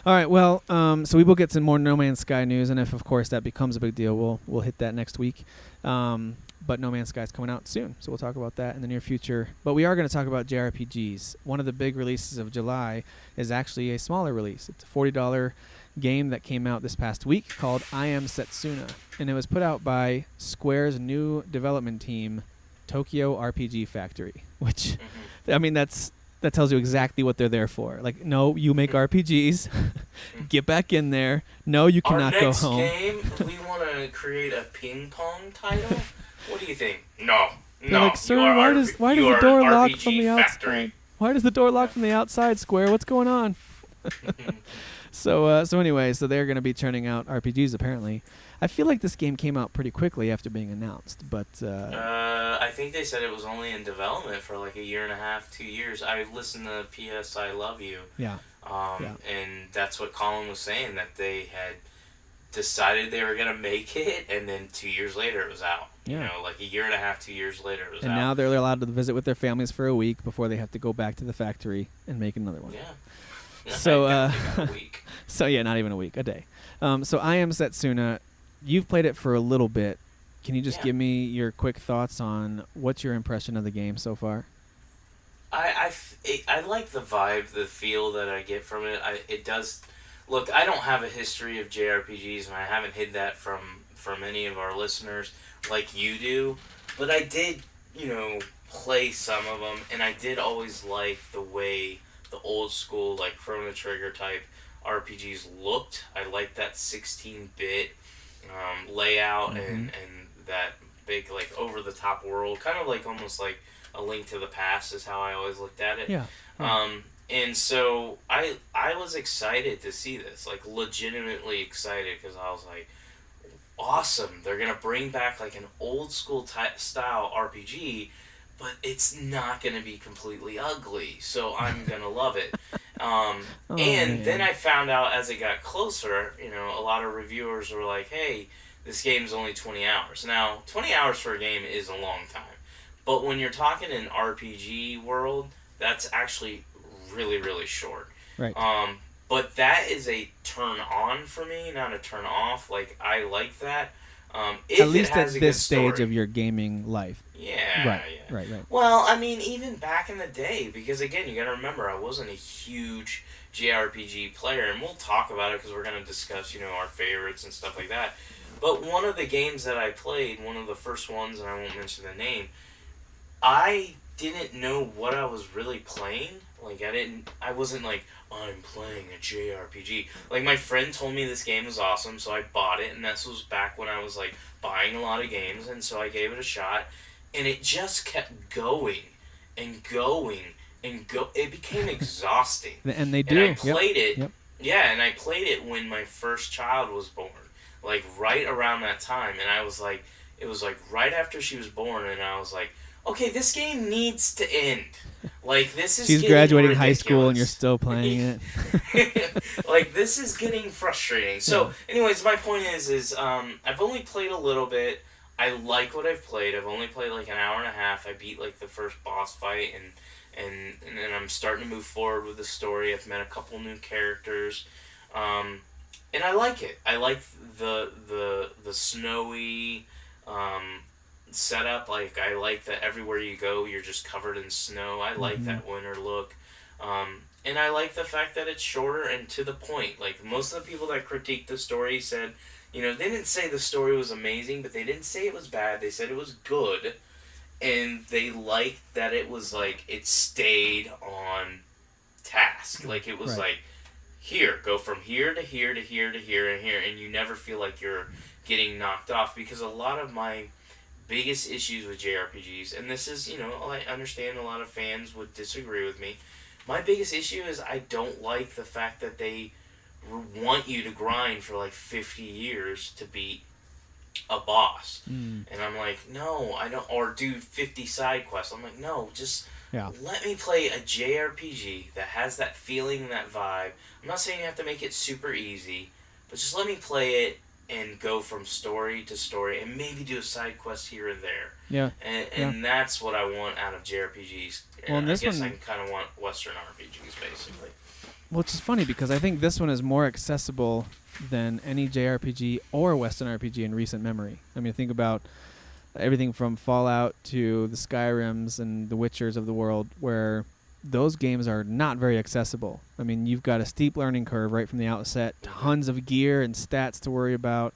All right, well, so we will get some more No Man's Sky news, and if, of course, that becomes a big deal, we'll hit that next week. But No Man's Sky is coming out soon, so we'll talk about that in the near future. But we are going to talk about JRPGs. One of the big releases of July is actually a smaller release. It's a $40 game that came out this past week called I Am Setsuna, and it was put out by Square's new development team, Tokyo RPG Factory, which, I mean, that tells you exactly what they're there for. Like, no, you make RPGs. Get back in there. No, you cannot go home. Our next game, we want to create a ping pong title. What do you think? No. Like, sir, why does the door lock from the outside? Why does the door lock from the outside, Square? What's going on? So anyway, they're going to be churning out RPGs apparently. I feel like this game came out pretty quickly after being announced, but I think they said it was only in development for like a year and a half, 2 years. I listened to PS I Love You. Yeah. And that's what Colin was saying, that they had decided they were going to make it, and then 2 years later it was out. Yeah. You know, like a year and a half, 2 years later it was out. And now they're allowed to visit with their families for a week before they have to go back to the factory and make another one. Yeah. So, a week. So yeah, not even a week, a day. So I Am Setsuna. You've played it for a little bit. Can you just give me your quick thoughts on what's your impression of the game so far? I like the vibe, the feel that I get from it. It does. Look, I don't have a history of JRPGs, and I haven't hid that from any of our listeners like you do. But I did, play some of them, and I did always like the way the old school, like Chrono Trigger type RPGs looked. I liked that 16-bit layout and that big, like, over-the-top world, kind of like almost like A Link to the Past is how I always looked at it. Yeah. And so I was excited to see this, like legitimately excited, because I was like, awesome, they're going to bring back like an old school style RPG, but it's not going to be completely ugly, so I'm going to love it. Then I found out as it got closer, a lot of reviewers were like, hey, this game's only 20 hours. Now, 20 hours for a game is a long time. But when you're talking in RPG world, that's actually really, really short. Right. But that is a turn on for me, not a turn off. Like, I like that. If at least it has at a this good stage story. of your gaming life. Yeah. Right. Well, I mean, even back in the day, because again, you got to remember, I wasn't a huge JRPG player, and we'll talk about it because we're going to discuss, our favorites and stuff like that. But one of the games that I played, one of the first ones, and I won't mention the name, I didn't know what I was really playing. Like, I wasn't like, I'm playing a JRPG. Like, my friend told me this game was awesome, so I bought it, and this was back when I was, like, buying a lot of games, and so I gave it a shot, and it just kept going and going and go. It became exhausting. And they do. And I played it. Yep. Yeah, and I played it when my first child was born, like, right around that time, and I was like, it was, like, right after she was born, and I was like, okay, this game needs to end. Like, this is She's getting graduating high school and you're ridiculous. still playing it. Like, this is getting frustrating. So, anyways, my point is I've only played a little bit. I like what I've played. I've only played like an hour and a half. I beat like the first boss fight, and then I'm starting to move forward with the story. I've met a couple new characters, and I like it. I like the snowy setup. Like, I like that everywhere you go, you're just covered in snow. I like that winter look. And I like the fact that it's shorter and to the point. Like, most of the people that critiqued the story said, you know, they didn't say the story was amazing, but they didn't say it was bad. They said it was good. And they liked that it was, like, it stayed on task. Like, it was like, here, go from here to here to here to here and here. And you never feel like you're getting knocked off. Because a lot of my biggest issues with JRPGs, and this is, you know, I understand a lot of fans would disagree with me. My biggest issue is I don't like the fact that they want you to grind for like 50 years to beat a boss. And I'm like, no, I don't, or do 50 side quests. I'm like, no, just let me play a JRPG that has that feeling, that vibe. I'm not saying you have to make it super easy, but just let me play it and go from story to story and maybe do a side quest here and there. Yeah. And that's what I want out of JRPGs. And Well, I this guess one- I kind of want Western RPGs, basically. Which is funny because I think this one is more accessible than any JRPG or Western RPG in recent memory. I mean, think about everything from Fallout to the Skyrims and the Witchers of the world, where those games are not very accessible. I mean, you've got a steep learning curve right from the outset, tons of gear and stats to worry about,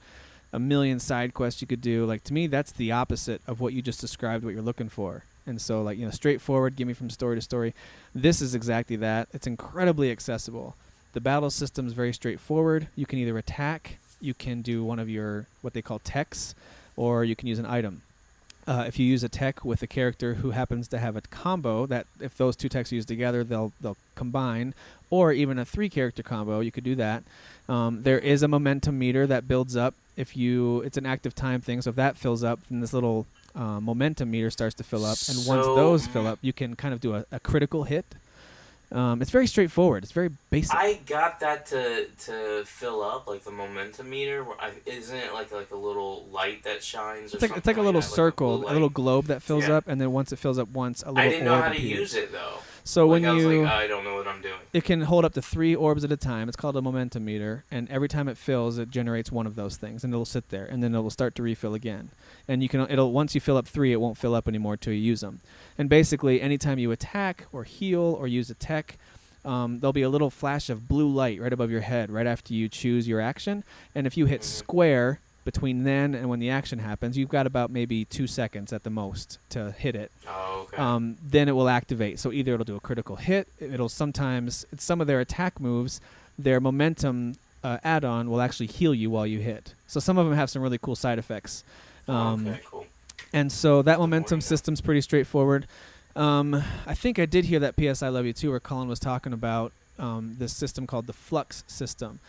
a million side quests you could do. Like, to me, that's the opposite of what you just described, what you're looking for. And so, like, you know, straightforward, give me from story to story. This is exactly that. It's incredibly accessible. The battle system is very straightforward. You can either attack, you can do one of your, what they call techs, or you can use an item. If you use a tech with a character who happens to have a combo, that if those two techs are used together, they'll combine, or even a 3-character combo, you could do that. There is a momentum meter that builds up. It's an active time thing, so if that fills up, then this little momentum meter starts to fill up, and once those fill up, you can kind of do a critical hit. It's very straightforward. It's very basic. I got that to fill up, like the momentum meter. Isn't it like a little light that shines? It's like a little that, circle, like a little globe that fills Yeah. up, and then once it fills up once, a little I didn't know orb how to appears. use it though. So Like, when I was you, like, I don't know what I'm doing. it can hold up to 3 orbs at a time. It's called a momentum meter, and every time it fills, it generates one of those things, and it'll sit there, and then it will start to refill again. And once you fill up 3, it won't fill up anymore till you use them. And basically, anytime you attack or heal or use a tech, there'll be a little flash of blue light right above your head right after you choose your action. And if you hit square between then and when the action happens, you've got about maybe 2 seconds at the most to hit it. Oh, okay. Then it will activate. So either it'll do a critical hit, it'll sometimes, some of their attack moves, their momentum add-on will actually heal you while you hit. So some of them have some really cool side effects. Okay, cool. And so that momentum system's pretty straightforward. I think I did hear that PS I Love You Too, where Colin was talking about this system called the Flux system.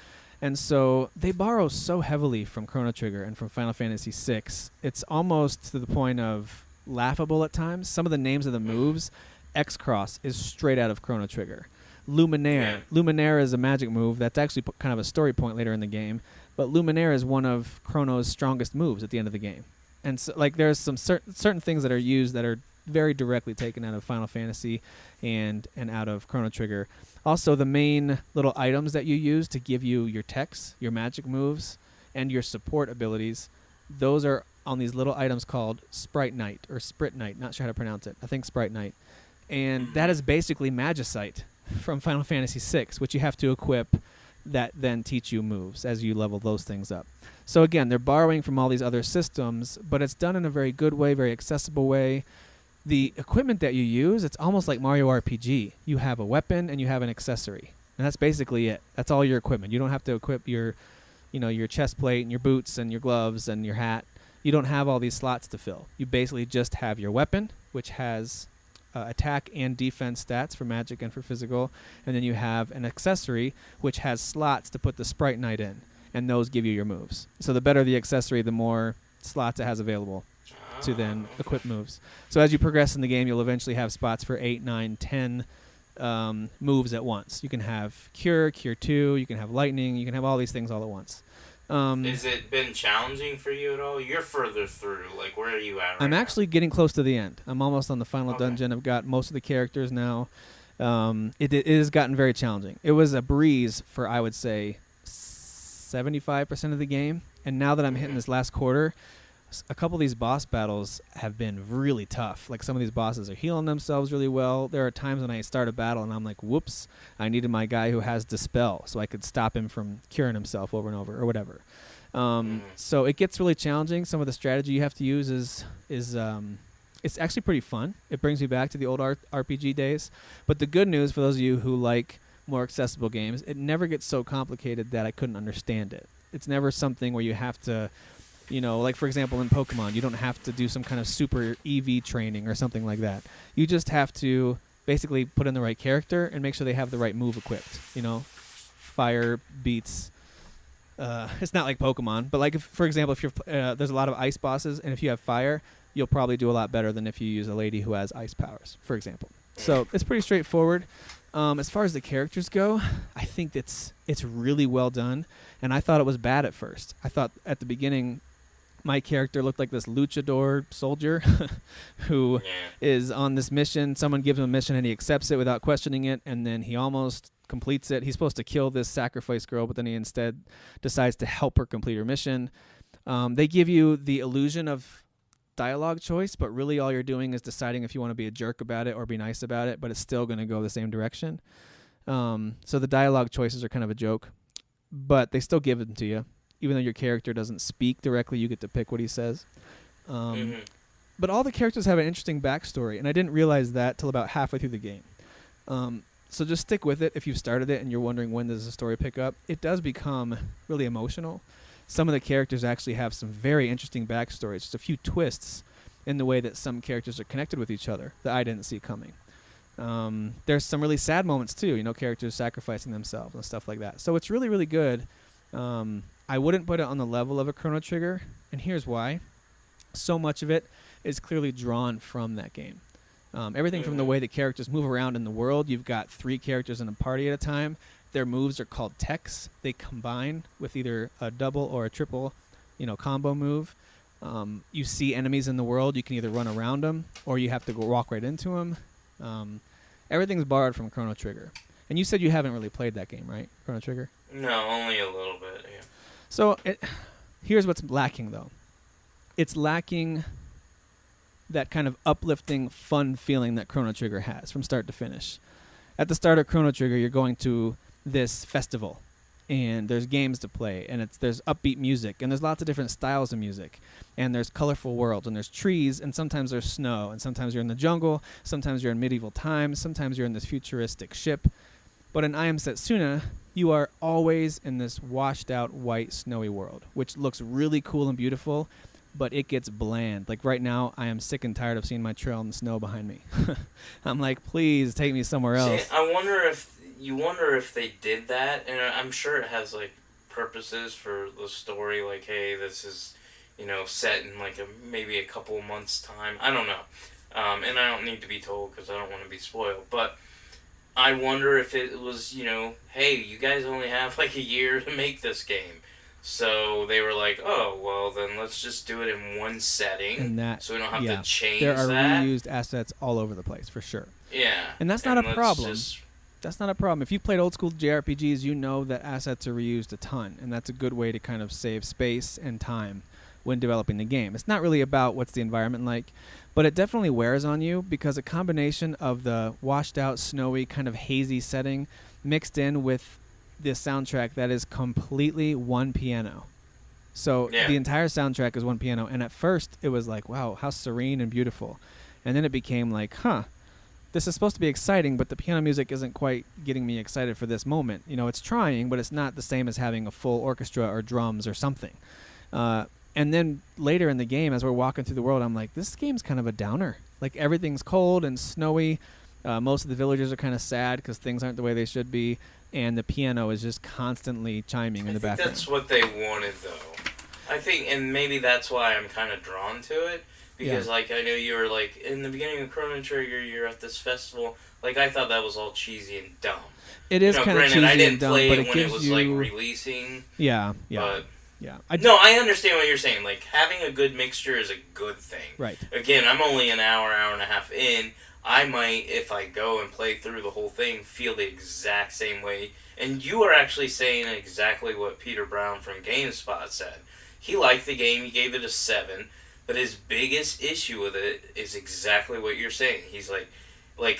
And so they borrow so heavily from Chrono Trigger and from Final Fantasy VI. It's almost to the point of laughable at times. Some of the names of the moves, X-Cross is straight out of Chrono Trigger. Luminaire. Luminaire is a magic move that's actually kind of a story point later in the game. But Luminaire is one of Chrono's strongest moves at the end of the game. And so, like, there's some certain things that are used that are very directly taken out of Final Fantasy and out of Chrono Trigger. Also, the main little items that you use to give you your techs, your magic moves, and your support abilities, those are on these little items called Sprite Knight or Sprit Knight. Not sure how to pronounce it. I think Sprite Knight. And that is basically Magicite from Final Fantasy VI, which you have to equip that then teach you moves as you level those things up. So again, they're borrowing from all these other systems, but it's done in a very good way, very accessible way. The equipment that you use, it's almost like Mario RPG. You have a weapon and you have an accessory, and that's basically it. That's all your equipment. You don't have to equip your chest plate and your boots and your gloves and your hat. You don't have all these slots to fill. You basically just have your weapon, which has attack and defense stats for magic and for physical, and then you have an accessory which has slots to put the Sprite Knight in, and those give you your moves. So the better the accessory, the more slots it has available. to then equip moves. So as you progress in the game, you'll eventually have spots for 8, 9, 10 moves at once. You can have Cure 2, you can have Lightning, you can have all these things all at once. Has it been challenging for you at all? You're further through. Like, where are you at right I'm now? actually getting close to the end. I'm almost on the final dungeon. I've got most of the characters now. It has gotten very challenging. It was a breeze for, I would say, 75% of the game. And now that I'm hitting this last quarter, a couple of these boss battles have been really tough. Like, some of these bosses are healing themselves really well. There are times when I start a battle and I'm like, whoops, I needed my guy who has Dispel so I could stop him from curing himself over and over or whatever. So it gets really challenging. Some of the strategy you have to use is it's actually pretty fun. It brings me back to the old RPG days. But the good news for those of you who like more accessible games, it never gets so complicated that I couldn't understand it. It's never something where you have to, like, for example, in Pokemon, you don't have to do some kind of super EV training or something like that. You just have to basically put in the right character and make sure they have the right move equipped. Fire beats. It's not like Pokemon, but like, for example, if you're there's a lot of ice bosses, and if you have fire, you'll probably do a lot better than if you use a lady who has ice powers, for example. So it's pretty straightforward. As far as the characters go, I think it's really well done, and I thought it was bad at first. I thought at the beginning my character looked like this luchador soldier who is on this mission. Someone gives him a mission and he accepts it without questioning it, and then he almost completes it. He's supposed to kill this sacrifice girl, but then he instead decides to help her complete her mission. They give you the illusion of dialogue choice, but really all you're doing is deciding if you want to be a jerk about it or be nice about it, but it's still going to go the same direction. So the dialogue choices are kind of a joke, but they still give them to you. Even though your character doesn't speak directly, you get to pick what he says. But all the characters have an interesting backstory, and I didn't realize that till about halfway through the game. So just stick with it if you've started it and you're wondering when does the story pick up. It does become really emotional. Some of the characters actually have some very interesting backstories, just a few twists in the way that some characters are connected with each other that I didn't see coming. There's some really sad moments too, characters sacrificing themselves and stuff like that. So it's really, really good. I wouldn't put it on the level of a Chrono Trigger, and here's why. So much of it is clearly drawn from that game. Everything from the way the characters move around in the world. You've got 3 characters in a party at a time. Their moves are called techs. They combine with either a double or a triple, combo move. You see enemies in the world. You can either run around them or you have to go walk right into them. Everything's borrowed from Chrono Trigger. And you said you haven't really played that game, right? Chrono Trigger? No, only a little bit, yeah. So here's what's lacking, though. It's lacking that kind of uplifting, fun feeling that Chrono Trigger has from start to finish. At the start of Chrono Trigger, you're going to this festival, and there's games to play, and there's upbeat music, and there's lots of different styles of music, and there's colorful worlds, and there's trees, and sometimes there's snow, and sometimes you're in the jungle, sometimes you're in medieval times, sometimes you're in this futuristic ship. But in I Am Setsuna, you are always in this washed-out, white, snowy world, which looks really cool and beautiful, but it gets bland. Like right now, I am sick and tired of seeing my trail in the snow behind me. I'm like, please take me somewhere else. See, I wonder if they did that, and I'm sure it has like purposes for the story. Like, hey, this is, set in like maybe a couple of months' time. I don't know, and I don't need to be told because I don't want to be spoiled. But I wonder if it was, hey, you guys only have like a year to make this game. So they were like, oh, well, then let's just do it in one setting, so we don't have to change that. There are reused assets all over the place, for sure. Yeah. And that's not a problem. That's not a problem. If you've played old school JRPGs, you know that assets are reused a ton, and that's a good way to kind of save space and time when developing the game. It's not really about what's the environment like, but it definitely wears on you because a combination of the washed out, snowy, kind of hazy setting mixed in with this soundtrack that is completely one piano. So the entire soundtrack is one piano, and at first it was like, wow, how serene and beautiful. And then it became like, this is supposed to be exciting, but the piano music isn't quite getting me excited for this moment. It's trying, but it's not the same as having a full orchestra or drums or something. And then later in the game, as we're walking through the world, I'm like, this game's kind of a downer. Like, everything's cold and snowy. Most of the villagers are kind of sad because things aren't the way they should be. And the piano is just constantly chiming in the background. That's what they wanted, though. I think, and maybe that's why I'm kind of drawn to it, Because, like, I know you were, like, in the beginning of Chrono Trigger, you're at this festival. Like, I thought that was all cheesy and dumb. It is kind of cheesy I didn't and dumb, play but it it when it gives was, you... like, releasing. Yeah. But Yeah. no, I understand what you're saying. Like, having a good mixture is a good thing. Right. Again, I'm only an hour and a half in. I might, if I go and play through the whole thing, feel the exact same way. And you are actually saying exactly what Peter Brown from GameSpot said. He liked the game. He gave it a 7. But his biggest issue with it is exactly what you're saying. He's like,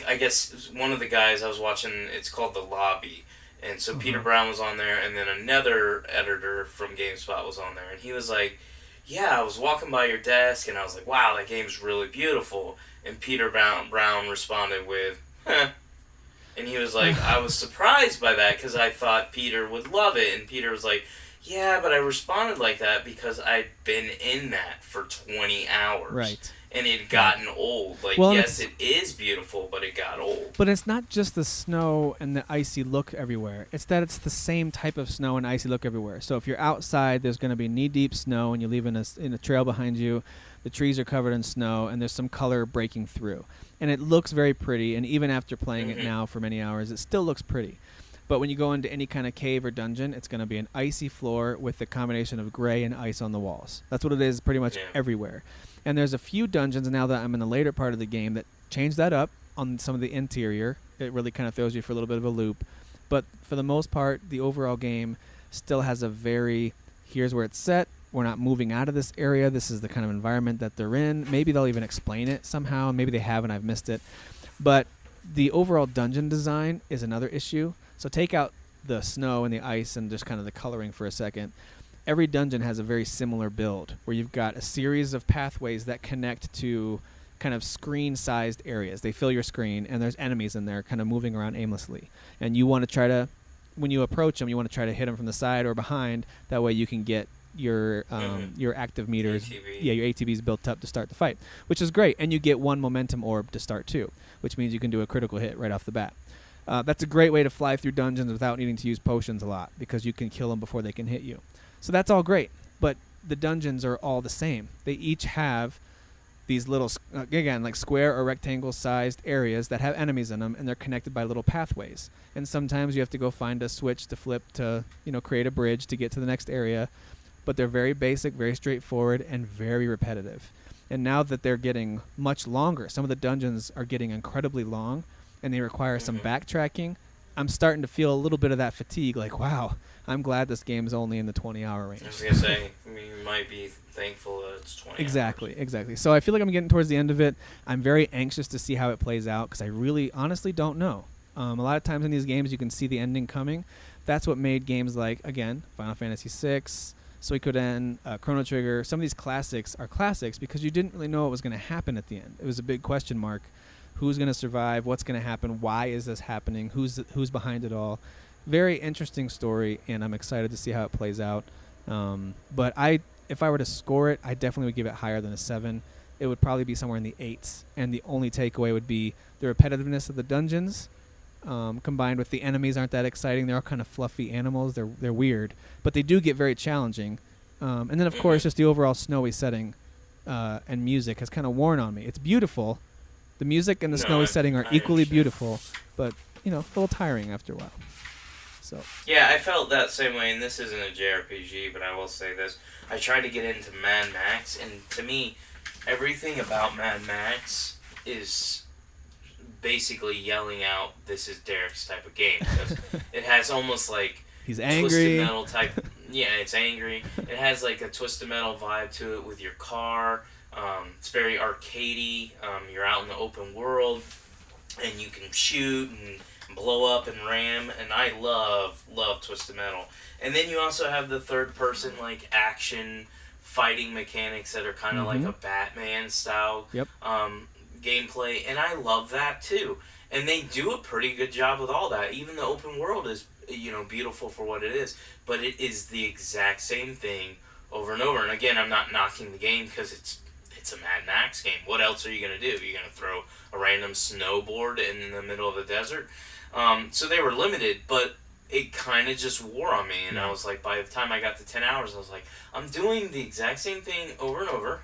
I guess one of the guys I was watching, it's called The Lobby. And so Peter Brown was on there, and then another editor from GameSpot was on there. And he was like, yeah, I was walking by your desk, and I was like, wow, that game's really beautiful. And Peter Brown responded with, huh. And he was like, I was surprised by that because I thought Peter would love it. And Peter was like, yeah, but I responded like that because I'd been in that for 20 hours. Right. And it had gotten old. Like, well, yes, it is beautiful, but it got old. But it's not just the snow and the icy look everywhere. It's that it's the same type of snow and icy look everywhere. So if you're outside, there's going to be knee-deep snow, and you leave in a trail behind you. The trees are covered in snow, and there's some color breaking through. And it looks very pretty, and even after playing it now for many hours, it still looks pretty. But when you go into any kind of cave or dungeon, it's going to be an icy floor with a combination of gray and ice on the walls. That's what it is pretty much everywhere. And there's a few dungeons now that I'm in the later part of the game that change that up on some of the interior. It really kind of throws you for a little bit of a loop. But for the most part, the overall game still has a very, here's where it's set. We're not moving out of this area. This is the kind of environment that they're in. Maybe they'll even explain it somehow. Maybe they have and I've missed it. But the overall dungeon design is another issue. So take out the snow and the ice and just kind of the coloring for a second. Every dungeon has a very similar build where you've got a series of pathways that connect to kind of screen-sized areas. They fill your screen, and there's enemies in there kind of moving around aimlessly. And you want to try to, when you approach them, you want to try to hit them from the side or behind. That way you can get your active meters, ATB. your ATBs built up to start the fight, which is great. And you get one momentum orb to start too, which means you can do a critical hit right off the bat. That's a great way to fly through dungeons without needing to use potions a lot because you can kill them before they can hit you. So that's all great, but the dungeons are all the same. They each have these little, again, like square or rectangle-sized areas that have enemies in them, and they're connected by little pathways. And sometimes you have to go find a switch to flip to, create a bridge to get to the next area. But they're very basic, very straightforward, and very repetitive. And now that they're getting much longer, some of the dungeons are getting incredibly long, and they require some backtracking. I'm starting to feel a little bit of that fatigue, like, wow, I'm glad this game is only in the 20-hour range. I was going to say, you might be thankful that it's 20 Exactly. So I feel like I'm getting towards the end of it. I'm very anxious to see how it plays out because I really, honestly don't know. A lot of times in these games, you can see the ending coming. That's what made games like, again, Final Fantasy VI, Suikoden, Chrono Trigger. Some of these classics are classics because you didn't really know what was going to happen at the end. It was a big question mark. Who's going to survive? What's going to happen? Why is this happening? Who's behind it all? Very interesting story, and I'm excited to see how it plays out. But if I were to score it, I definitely would give it higher than a 7. It would probably be somewhere in the 8s, and the only takeaway would be the repetitiveness of the dungeons, combined with the enemies aren't that exciting. They're all kind of fluffy animals. They're weird, but they do get very challenging. And then, of course, just the overall snowy setting and music has kind of worn on me. It's beautiful. The music and the snowy setting are equally beautiful, but, a little tiring after a while. So. Yeah, I felt that same way, and this isn't a JRPG, but I will say this. I tried to get into Mad Max, and to me, everything about Mad Max is basically yelling out, this is Derek's type of game. Because it has almost like he's angry. Twisted Metal type. Yeah, it's angry. It has like a Twisted Metal vibe to it with your car. It's very arcadey. You're out in the open world, and you can shoot and blow up and ram, and I love Twisted Metal. And then you also have the third person like action fighting mechanics that are kind of like a Batman style gameplay, and I love that too. And they do a pretty good job with all that. Even the open world is beautiful for what it is, but it is the exact same thing over and over. And again, I'm not knocking the game because it's a Mad Max game. What else are you going to do? You're going to throw a random snowboard in the middle of the desert? So they were limited, but it kind of just wore on me. And I was like, by the time I got to 10 hours, I was like, I'm doing the exact same thing over and over,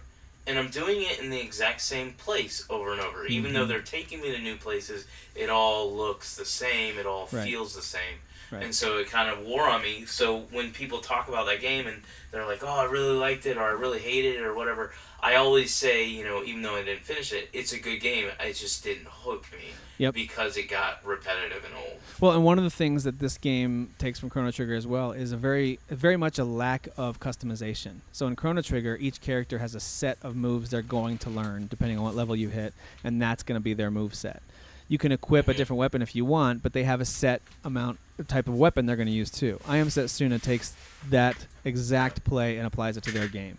and I'm doing it in the exact same place over and over. Even though they're taking me to new places, it all looks the same. It all Right. feels the same. Right. And so it kind of wore on me. So when people talk about that game and they're like, oh, I really liked it, or I really hated it, or whatever, I always say, even though I didn't finish it, it's a good game. It just didn't hook me. Yep. Because it got repetitive and old. Well, and one of the things that this game takes from Chrono Trigger as well is very much a lack of customization. So in Chrono Trigger, each character has a set of moves they're going to learn depending on what level you hit, and that's going to be their move set. You can equip a different weapon if you want, but they have a set type of weapon they're going to use too. I Am Setsuna takes that exact play and applies it to their game.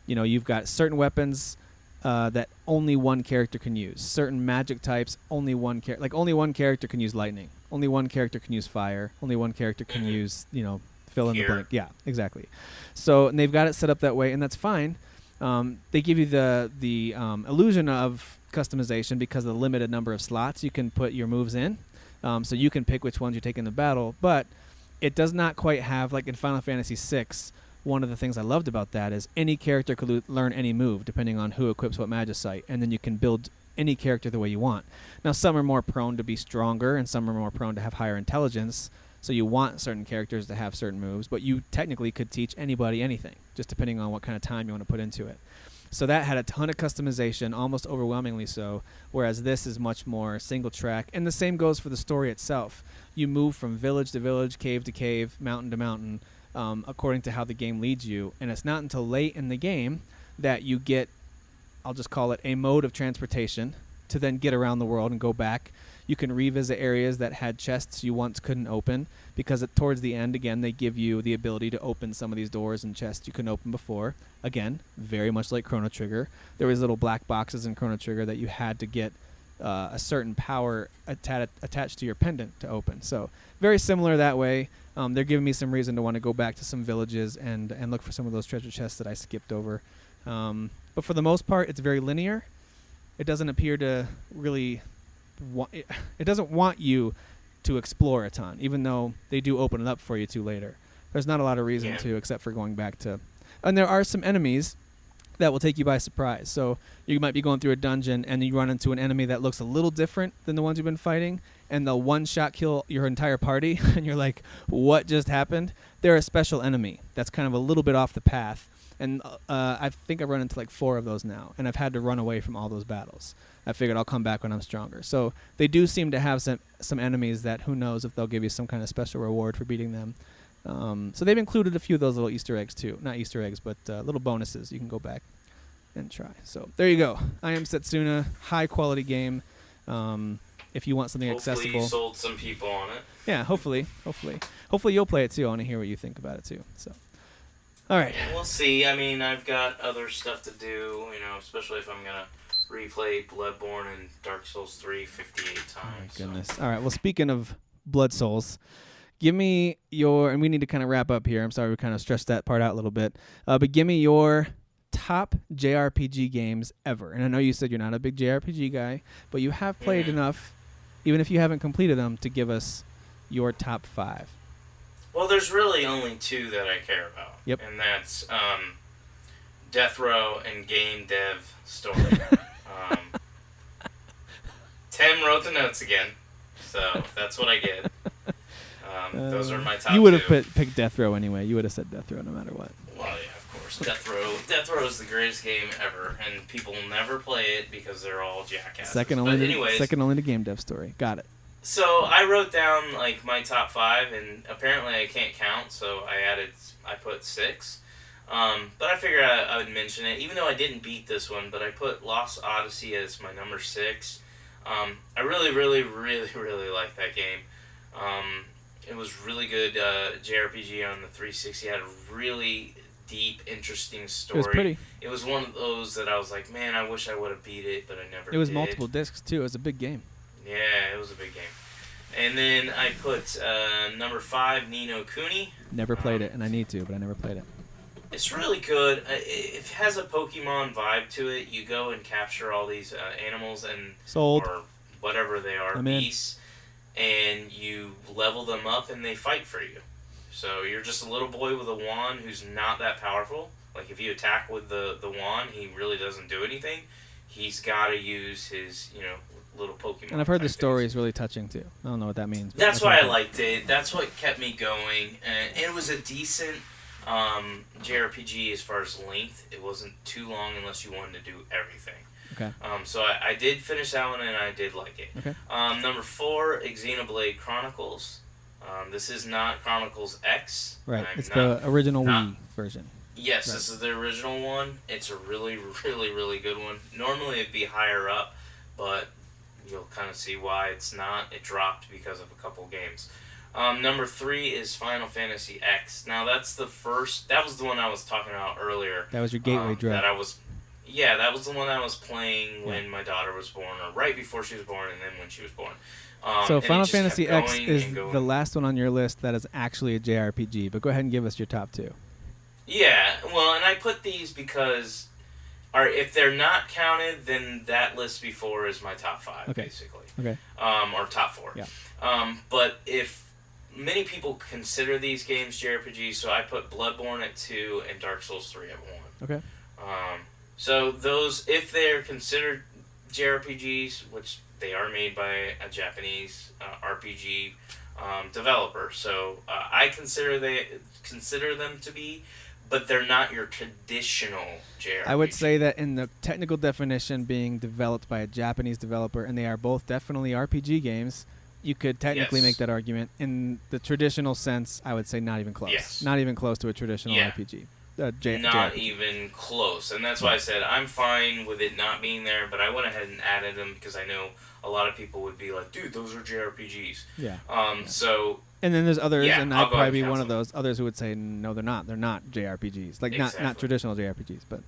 You've got certain weapons that only one character can use. Certain magic types, only one character can use lightning. Only one character can use fire. Only one character can use, fill in the blank. Yeah, exactly. So and they've got it set up that way, and that's fine. They give you the illusion of customization because of the limited number of slots you can put your moves in. So you can pick which ones you take in the battle, but it does not quite have, like in Final Fantasy VI, one of the things I loved about that is any character could learn any move depending on who equips what Magicite, and then you can build any character the way you want. Now, some are more prone to be stronger, and some are more prone to have higher intelligence, so you want certain characters to have certain moves, but you technically could teach anybody anything, just depending on what kind of time you want to put into it. So that had a ton of customization, almost overwhelmingly so, whereas this is much more single track. And the same goes for the story itself. You move from village to village, cave to cave, mountain to mountain, according to how the game leads you. And it's not until late in the game that you get, I'll just call it a mode of transportation, to then get around the world and go back. You can revisit areas that had chests you once couldn't open, because towards the end, again, they give you the ability to open some of these doors and chests you couldn't open before. Again, very much like Chrono Trigger. There was little black boxes in Chrono Trigger that you had to get a certain power attached to your pendant to open. So very similar that way. They're giving me some reason to want to go back to some villages and look for some of those treasure chests that I skipped over. But for the most part, it's very linear. It doesn't appear to really... It doesn't want you to explore a ton, even though they do open it up for you to later. There's not a lot of reason to, except for going back to... And there are some enemies that will take you by surprise. So you might be going through a dungeon and you run into an enemy that looks a little different than the ones you've been fighting, and they'll one-shot kill your entire party, and you're like, what just happened? They're a special enemy that's kind of a little bit off the path. And I think I've run into like 4 of those now, and I've had to run away from all those battles. I figured I'll come back when I'm stronger. So they do seem to have some enemies that who knows if they'll give you some kind of special reward for beating them. So they've included a few of those little Easter eggs too. Not Easter eggs, but little bonuses you can go back and try. So there you go. I Am Setsuna, high quality game. If you want something accessible. Hopefully you sold some people on it. Yeah, hopefully you'll play it too. I want to hear what you think about it too. So. All right. We'll see. I mean, I've got other stuff to do, especially if I'm going to replay Bloodborne and Dark Souls 3 58 times. Oh, my goodness. So. All right. Well, speaking of Blood Souls, give me and we need to kind of wrap up here. I'm sorry we kind of stretched that part out a little bit. But give me your top JRPG games ever. And I know you said you're not a big JRPG guy, but you have played enough, even if you haven't completed them, to give us your top 5. Well, there's really only 2 that I care about. Yep. And that's Death Row and Game Dev Story. Tim wrote the notes again, so that's what I get. Those are my top 2. You would have picked Death Row anyway. You would have said Death Row no matter what. Well, yeah, of course. Death Row is the greatest game ever, and people will never play it because they're all jackasses. Second only to Game Dev Story. Got it. So I wrote down my top 5, and apparently I can't count, so I put 6. But I figured I would mention it, even though I didn't beat this one. But I put Lost Odyssey as my number 6. I really, really, really, really like that game. It was really good JRPG on the 360. It had a really deep, interesting story. It was pretty. It was one of those that I was like, man, I wish I would have beat it, but I never did. It was multiple discs too. It was a big game. Yeah, it was a big game. And then I put number 5, Ni no Kuni. Never played it, and I need to, but I never played it. It's really good. It has a Pokemon vibe to it. You go and capture all these animals or whatever they are, beasts, and you level them up, and they fight for you. So you're just a little boy with a wand who's not that powerful. Like if you attack with the wand, he really doesn't do anything. He's got to use his, little Pokemon. And I've heard the type story things. is really touching too. I don't know what that means. But That's why I liked it. That's what kept me going. And it was a decent JRPG as far as length. It wasn't too long unless you wanted to do everything. Okay. So I did finish that one and I did like it. Okay. Number 4, Xenoblade Chronicles. This is not Chronicles X. Right. It's the original Wii version. Yes, Right. This is the original one. It's a really, really, really good one. Normally it'd be higher up, but you'll kind of see why it's not. It dropped because of a couple games. Number 3 is Final Fantasy X. Now that's the first. That was the one I was talking about earlier. That was your gateway drug. That was the one I was playing when my daughter was born, or right before she was born, and then when she was born. So Final Fantasy X is the last one on your list that is actually a JRPG. But go ahead and give us your top 2. Yeah, well, and I put these because, if they're not counted, then that list before is my top 5, basically. Okay. Or top 4. Yeah. But if many people consider these games JRPGs, so I put Bloodborne at 2 and Dark Souls 3 at 1. Okay. So those, if they're considered JRPGs, which they are made by a Japanese RPG developer, so I consider them to be, but they're not your traditional JRPG. I would say that in the technical definition, being developed by a Japanese developer, and they are both definitely RPG games, you could technically make that argument. In the traditional sense, I would say not even close. Yes. Not even close to a traditional RPG. Not JRPG. even close. And that's why I said I'm fine with it not being there, but I went ahead and added them because I know a lot of people would be like, dude, those are JRPGs. Yeah. So... And then there's others, and I'd probably be one of them. those others who would say, no, they're not. They're not JRPGs. Like, not traditional JRPGs, but...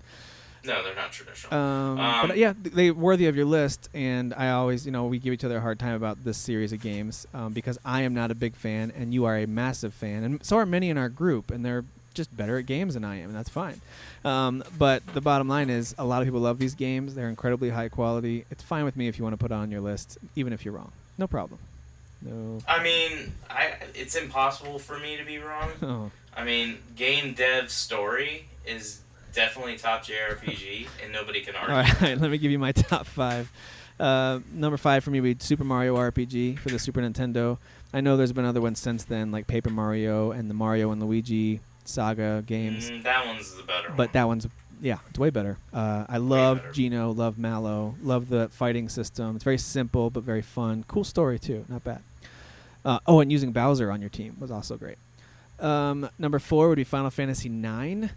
No, they're not traditional. But yeah, they're worthy of your list, and I always, we give each other a hard time about this series of games because I am not a big fan, and you are a massive fan, and so are many in our group, and they're just better at games than I am, and that's fine. But the bottom line is, a lot of people love these games. They're incredibly high quality. It's fine with me if you want to put it on your list, even if you're wrong. No problem. No. I mean, it's impossible for me to be wrong. Oh. I mean, game dev story is definitely top JRPG, and nobody can argue. All right, let me give you my top 5. Number 5 for me would be Super Mario RPG for the Super Nintendo. I know there's been other ones since then, like Paper Mario and the Mario and Luigi saga games. That one's the better one. But that one's, it's way better. I love Geno, love Mallow, love the fighting system. It's very simple but very fun. Cool story, too. Not bad. And using Bowser on your team was also great. Number 4 would be Final Fantasy IX.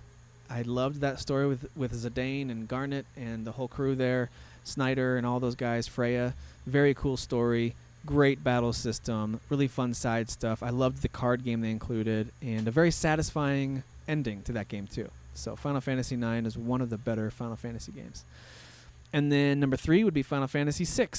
I loved that story with Zidane and Garnet and the whole crew there, Snyder and all those guys, Freya. Very cool story, great battle system, really fun side stuff. I loved the card game they included, and a very satisfying ending to that game too. So Final Fantasy IX is one of the better Final Fantasy games. And then number 3 would be Final Fantasy VI,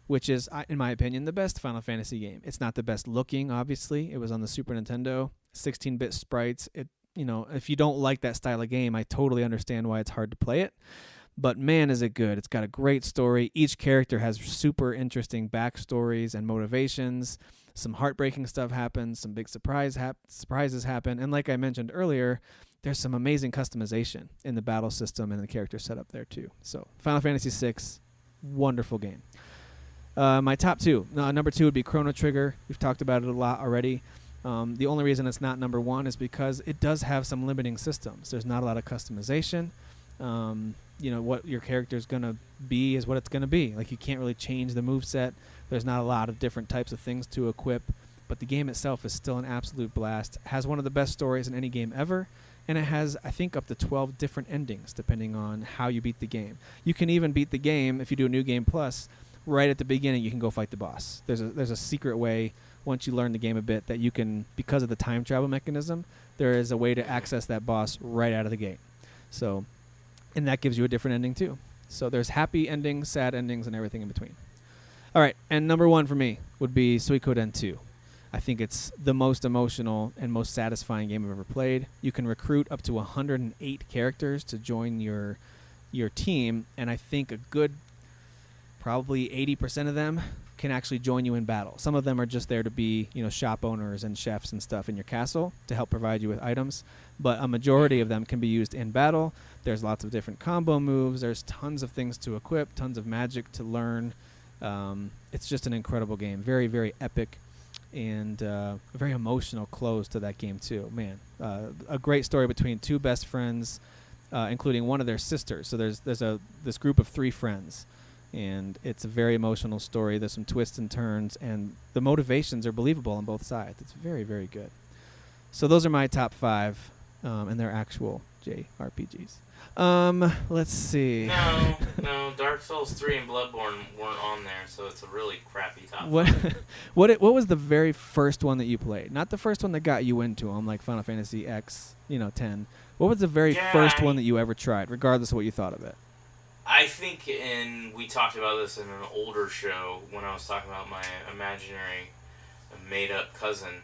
which is, in my opinion, the best Final Fantasy game. It's not the best looking, obviously. It was on the Super Nintendo, 16-bit sprites. If you don't like that style of game, I totally understand why it's hard to play it. But man, is it good. It's got a great story. Each character has super interesting backstories and motivations. Some heartbreaking stuff happens. Some big surprises happen. And like I mentioned earlier, there's some amazing customization in the battle system and the character setup there too. So Final Fantasy VI, wonderful game. My top 2. Number 2 would be Chrono Trigger. We've talked about it a lot already. The only reason it's not number 1 is because it does have some limiting systems. There's not a lot of customization. What your character's going to be is what it's going to be. Like, you can't really change the moveset. There's not a lot of different types of things to equip. But the game itself is still an absolute blast. It has one of the best stories in any game ever. And it has, I think, up to 12 different endings, depending on how you beat the game. You can even beat the game, if you do a New Game Plus, right at the beginning you can go fight the boss. There's a secret way, once you learn the game a bit, that you can, because of the time travel mechanism, there is a way to access that boss right out of the gate. So, and that gives you a different ending too. So there's happy endings, sad endings, and everything in between. All right, and number 1 for me would be Suikoden 2. I think it's the most emotional and most satisfying game I've ever played. You can recruit up to 108 characters to join your team, and I think a good probably 80% of them can actually join you in battle. Some of them are just there to be, shop owners and chefs and stuff in your castle to help provide you with items. But a majority of them can be used in battle. There's lots of different combo moves. There's tons of things to equip, tons of magic to learn. It's just an incredible game. Very, very epic, and a very emotional close to that game too. Man, a great story between two best friends, including one of their sisters. So there's this group of 3 friends, and it's a very emotional story. There's some twists and turns, and the motivations are believable on both sides. It's very, very good. So those are my top 5, and they're actual JRPGs. Let's see. No, Dark Souls 3 and Bloodborne weren't on there, so it's a really crappy top. What was the very first one that you played? Not the first one that got you into them, like Final Fantasy X, 10. What was the very first one that you ever tried, regardless of what you thought of it? I think, we talked about this in an older show when I was talking about my imaginary made-up cousin.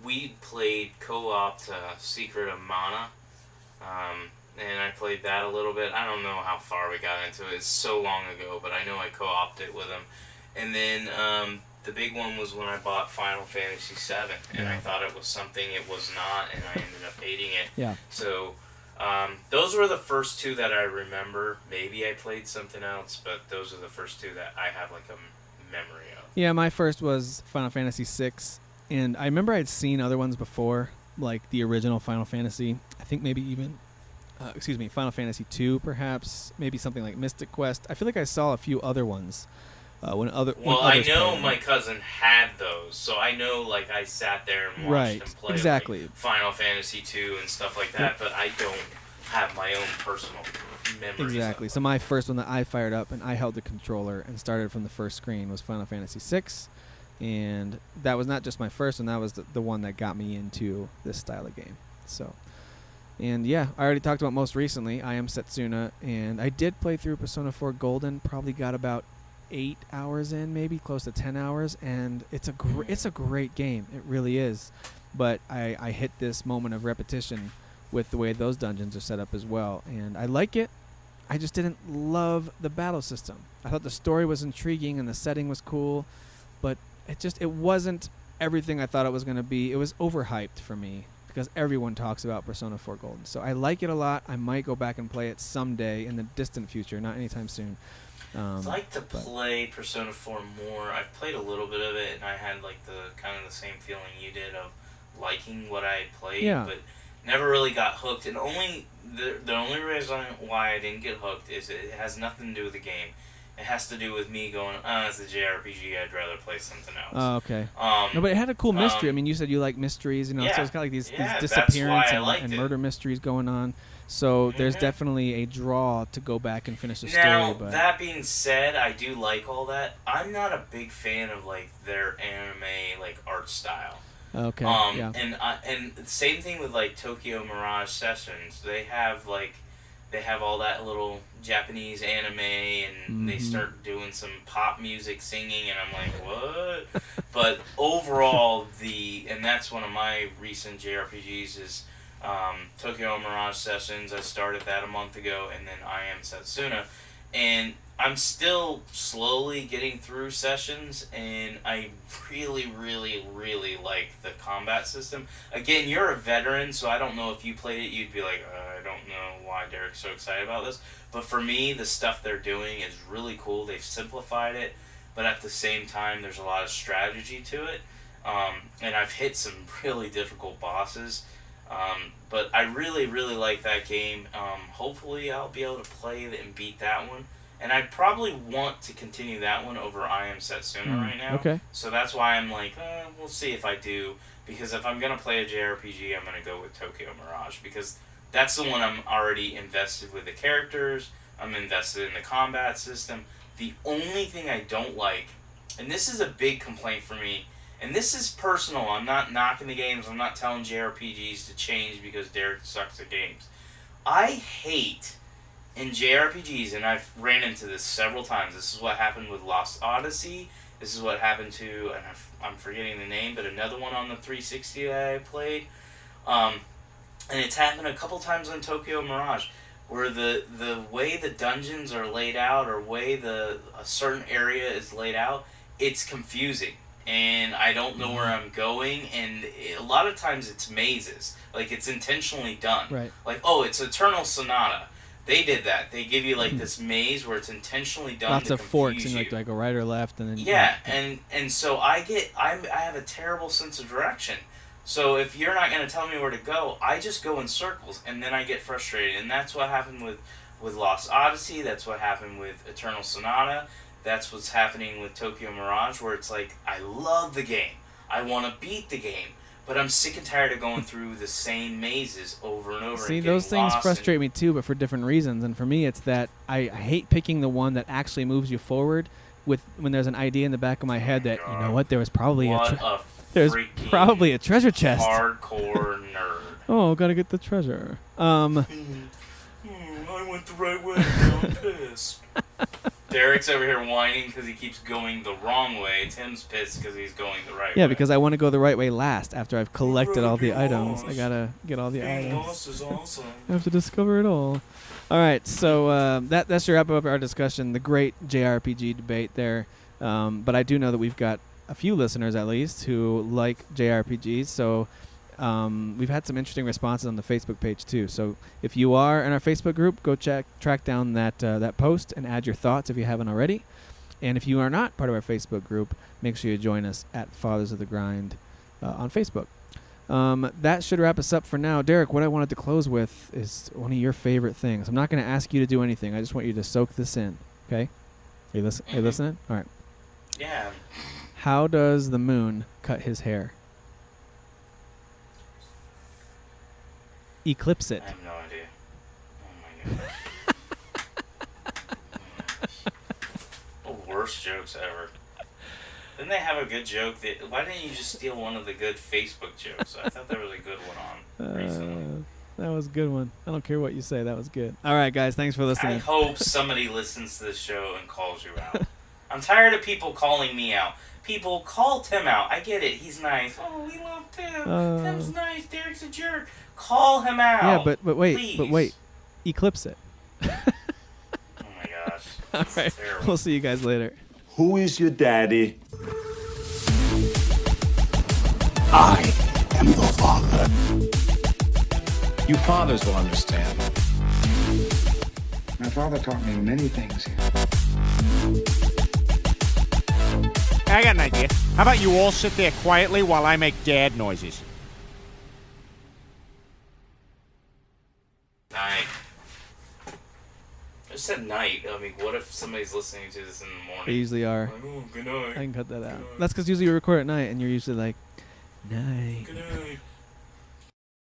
We played co-op to Secret of Mana, and I played that a little bit. I don't know how far we got into it. It's so long ago, but I know I co-oped it with him. And then the big one was when I bought Final Fantasy VII, and I thought it was something it was not, and I ended up hating it. Yeah. So those were the first 2 that I remember. Maybe I played something else, but those are the first 2 that I have like a memory of. Yeah, my first was Final Fantasy VI, and I remember I'd seen other ones before, like the original Final Fantasy. I think maybe even, Final Fantasy II, perhaps. Maybe something like Mystic Quest. I feel like I saw a few other ones. I know my cousin had those, so I know like I sat there and watched him play like, Final Fantasy II and stuff like that, but I don't have my own personal memories. Exactly. So my first one that I fired up and I held the controller and started from the first screen was Final Fantasy VI, and that was not just my first one, that was the one that got me into this style of game. So, and yeah, I already talked about most recently, I Am Setsuna, and I did play through Persona 4 Golden, probably got about 8 hours in, maybe close to 10 hours, and it's a great game. It really is. But I hit this moment of repetition with the way those dungeons are set up as well, and I like it. I just didn't love the battle system. I thought the story was intriguing and the setting was cool, but it wasn't everything I thought it was going to be. It was overhyped for me because everyone talks about Persona 4 Golden. So I like it a lot. I might go back and play it someday in the distant future, not anytime soon. I'd like to play Persona 4 more. I've played a little bit of it, and I had like the kind of the same feeling you did of liking what I played, but never really got hooked. And the only reason why I didn't get hooked is it has nothing to do with the game. It has to do with me going, it's a JRPG, I'd rather play something else. Oh, okay. No, but it had a cool mystery. I mean, you said you like mysteries, so it's got like these disappearance and murder mysteries going on. So there's definitely a draw to go back and finish the story. Now, that being said, I do like all that. I'm not a big fan of like their anime like art style. Okay. And same thing with like Tokyo Mirage Sessions. They have all that little Japanese anime, and they start doing some pop music singing, and I'm like, what? But overall, and that's one of my recent JRPGs is Tokyo Mirage Sessions. I started that a month ago, and then I Am Setsuna, and I'm still slowly getting through Sessions, and I really, really, really like the combat system. Again, you're a veteran, so I don't know if you played it, you'd be like, I don't know why Derek's so excited about this. But for me, the stuff they're doing is really cool. They've simplified it, but at the same time, there's a lot of strategy to it. And I've hit some really difficult bosses. But I really, really like that game. Hopefully, I'll be able to play it and beat that one. And I probably want to continue that one over I Am Setsuna right now. Okay. So that's why I'm like, we'll see if I do. Because if I'm going to play a JRPG, I'm going to go with Tokyo Mirage. Because that's the one I'm already invested with the characters. I'm invested in the combat system. The only thing I don't like, and this is a big complaint for me, and this is personal. I'm not knocking the games. I'm not telling JRPGs to change because Derek sucks at games. I hate in JRPGs, and I've ran into this several times. This is what happened with Lost Odyssey. This is what happened to, and I'm forgetting the name, but another one on the 360 that I played. And it's happened a couple times on Tokyo Mirage, where the way the dungeons are laid out or way a certain area is laid out, it's confusing. And I don't know where I'm going, and a lot of times it's mazes. Like, it's intentionally done. Right. Like, oh, it's Eternal Sonata. They did that. They give you, like, this maze where it's intentionally done Lots to of confuse forks, and you. like, do I go right or left? And then Yeah, and so I have a terrible sense of direction. So if you're not going to tell me where to go, I just go in circles, and then I get frustrated. And that's what happened with Lost Odyssey. That's what happened with Eternal Sonata. That's what's happening with Tokyo Mirage, where it's like, I love the game. I want to beat the game. But I'm sick and tired of going through the same mazes over and over. See, and those things lost frustrate me too, but for different reasons. And for me, it's that I hate picking the one that actually moves you forward when there's an idea in the back of my head that, you know what, there was probably there's probably a treasure chest. Hardcore nerd. Oh, gotta get the treasure. I went the right way. Now I'm pissed. Derek's over here whining because he keeps going the wrong way. Tim's pissed because he's going the right way. Yeah, because I want to go the right way last after I've collected all the items. I gotta get all the Being items. lost is awesome. I have to discover it all. All right, so that's to wrap up our discussion, the great JRPG debate there. But I do know that we've got a few listeners, at least, who like JRPGs. So we've had some interesting responses on the Facebook page, too. So if you are in our Facebook group, go track down that post and add your thoughts if you haven't already. And if you are not part of our Facebook group, make sure you join us at Fathers of the Grind on Facebook. That should wrap us up for now. Derek, what I wanted to close with is one of your favorite things. I'm not going to ask you to do anything. I just want you to soak this in, okay? Are you listening? All right. Yeah. How does the moon cut his hair? Eclipse it. I have no idea. Oh my god. The worst jokes ever. Didn't they have a good joke? Why didn't you just steal one of the good Facebook jokes? I thought there was a good one on recently. That was a good one. I don't care what you say. That was good. All right, guys. Thanks for listening. I hope somebody listens to this show and calls you out. I'm tired of people calling me out. People, call Tim out. I get it. He's nice. Oh, we love Tim. Tim's nice. Derek's a jerk. Call him out. Yeah, but wait. Please. But wait. Eclipse it. Oh my gosh. All right. Terrible. We'll see you guys later. Who is your daddy? I am the father. You fathers will understand. My father taught me many things here. I got an idea. How about you all sit there quietly while I make dad noises? Night. I just said night. I mean, what if somebody's listening to this in the morning? They usually are. Like, oh, good night. I can cut that out. Good night. That's because usually we record at night, and you're usually like, night. Good night.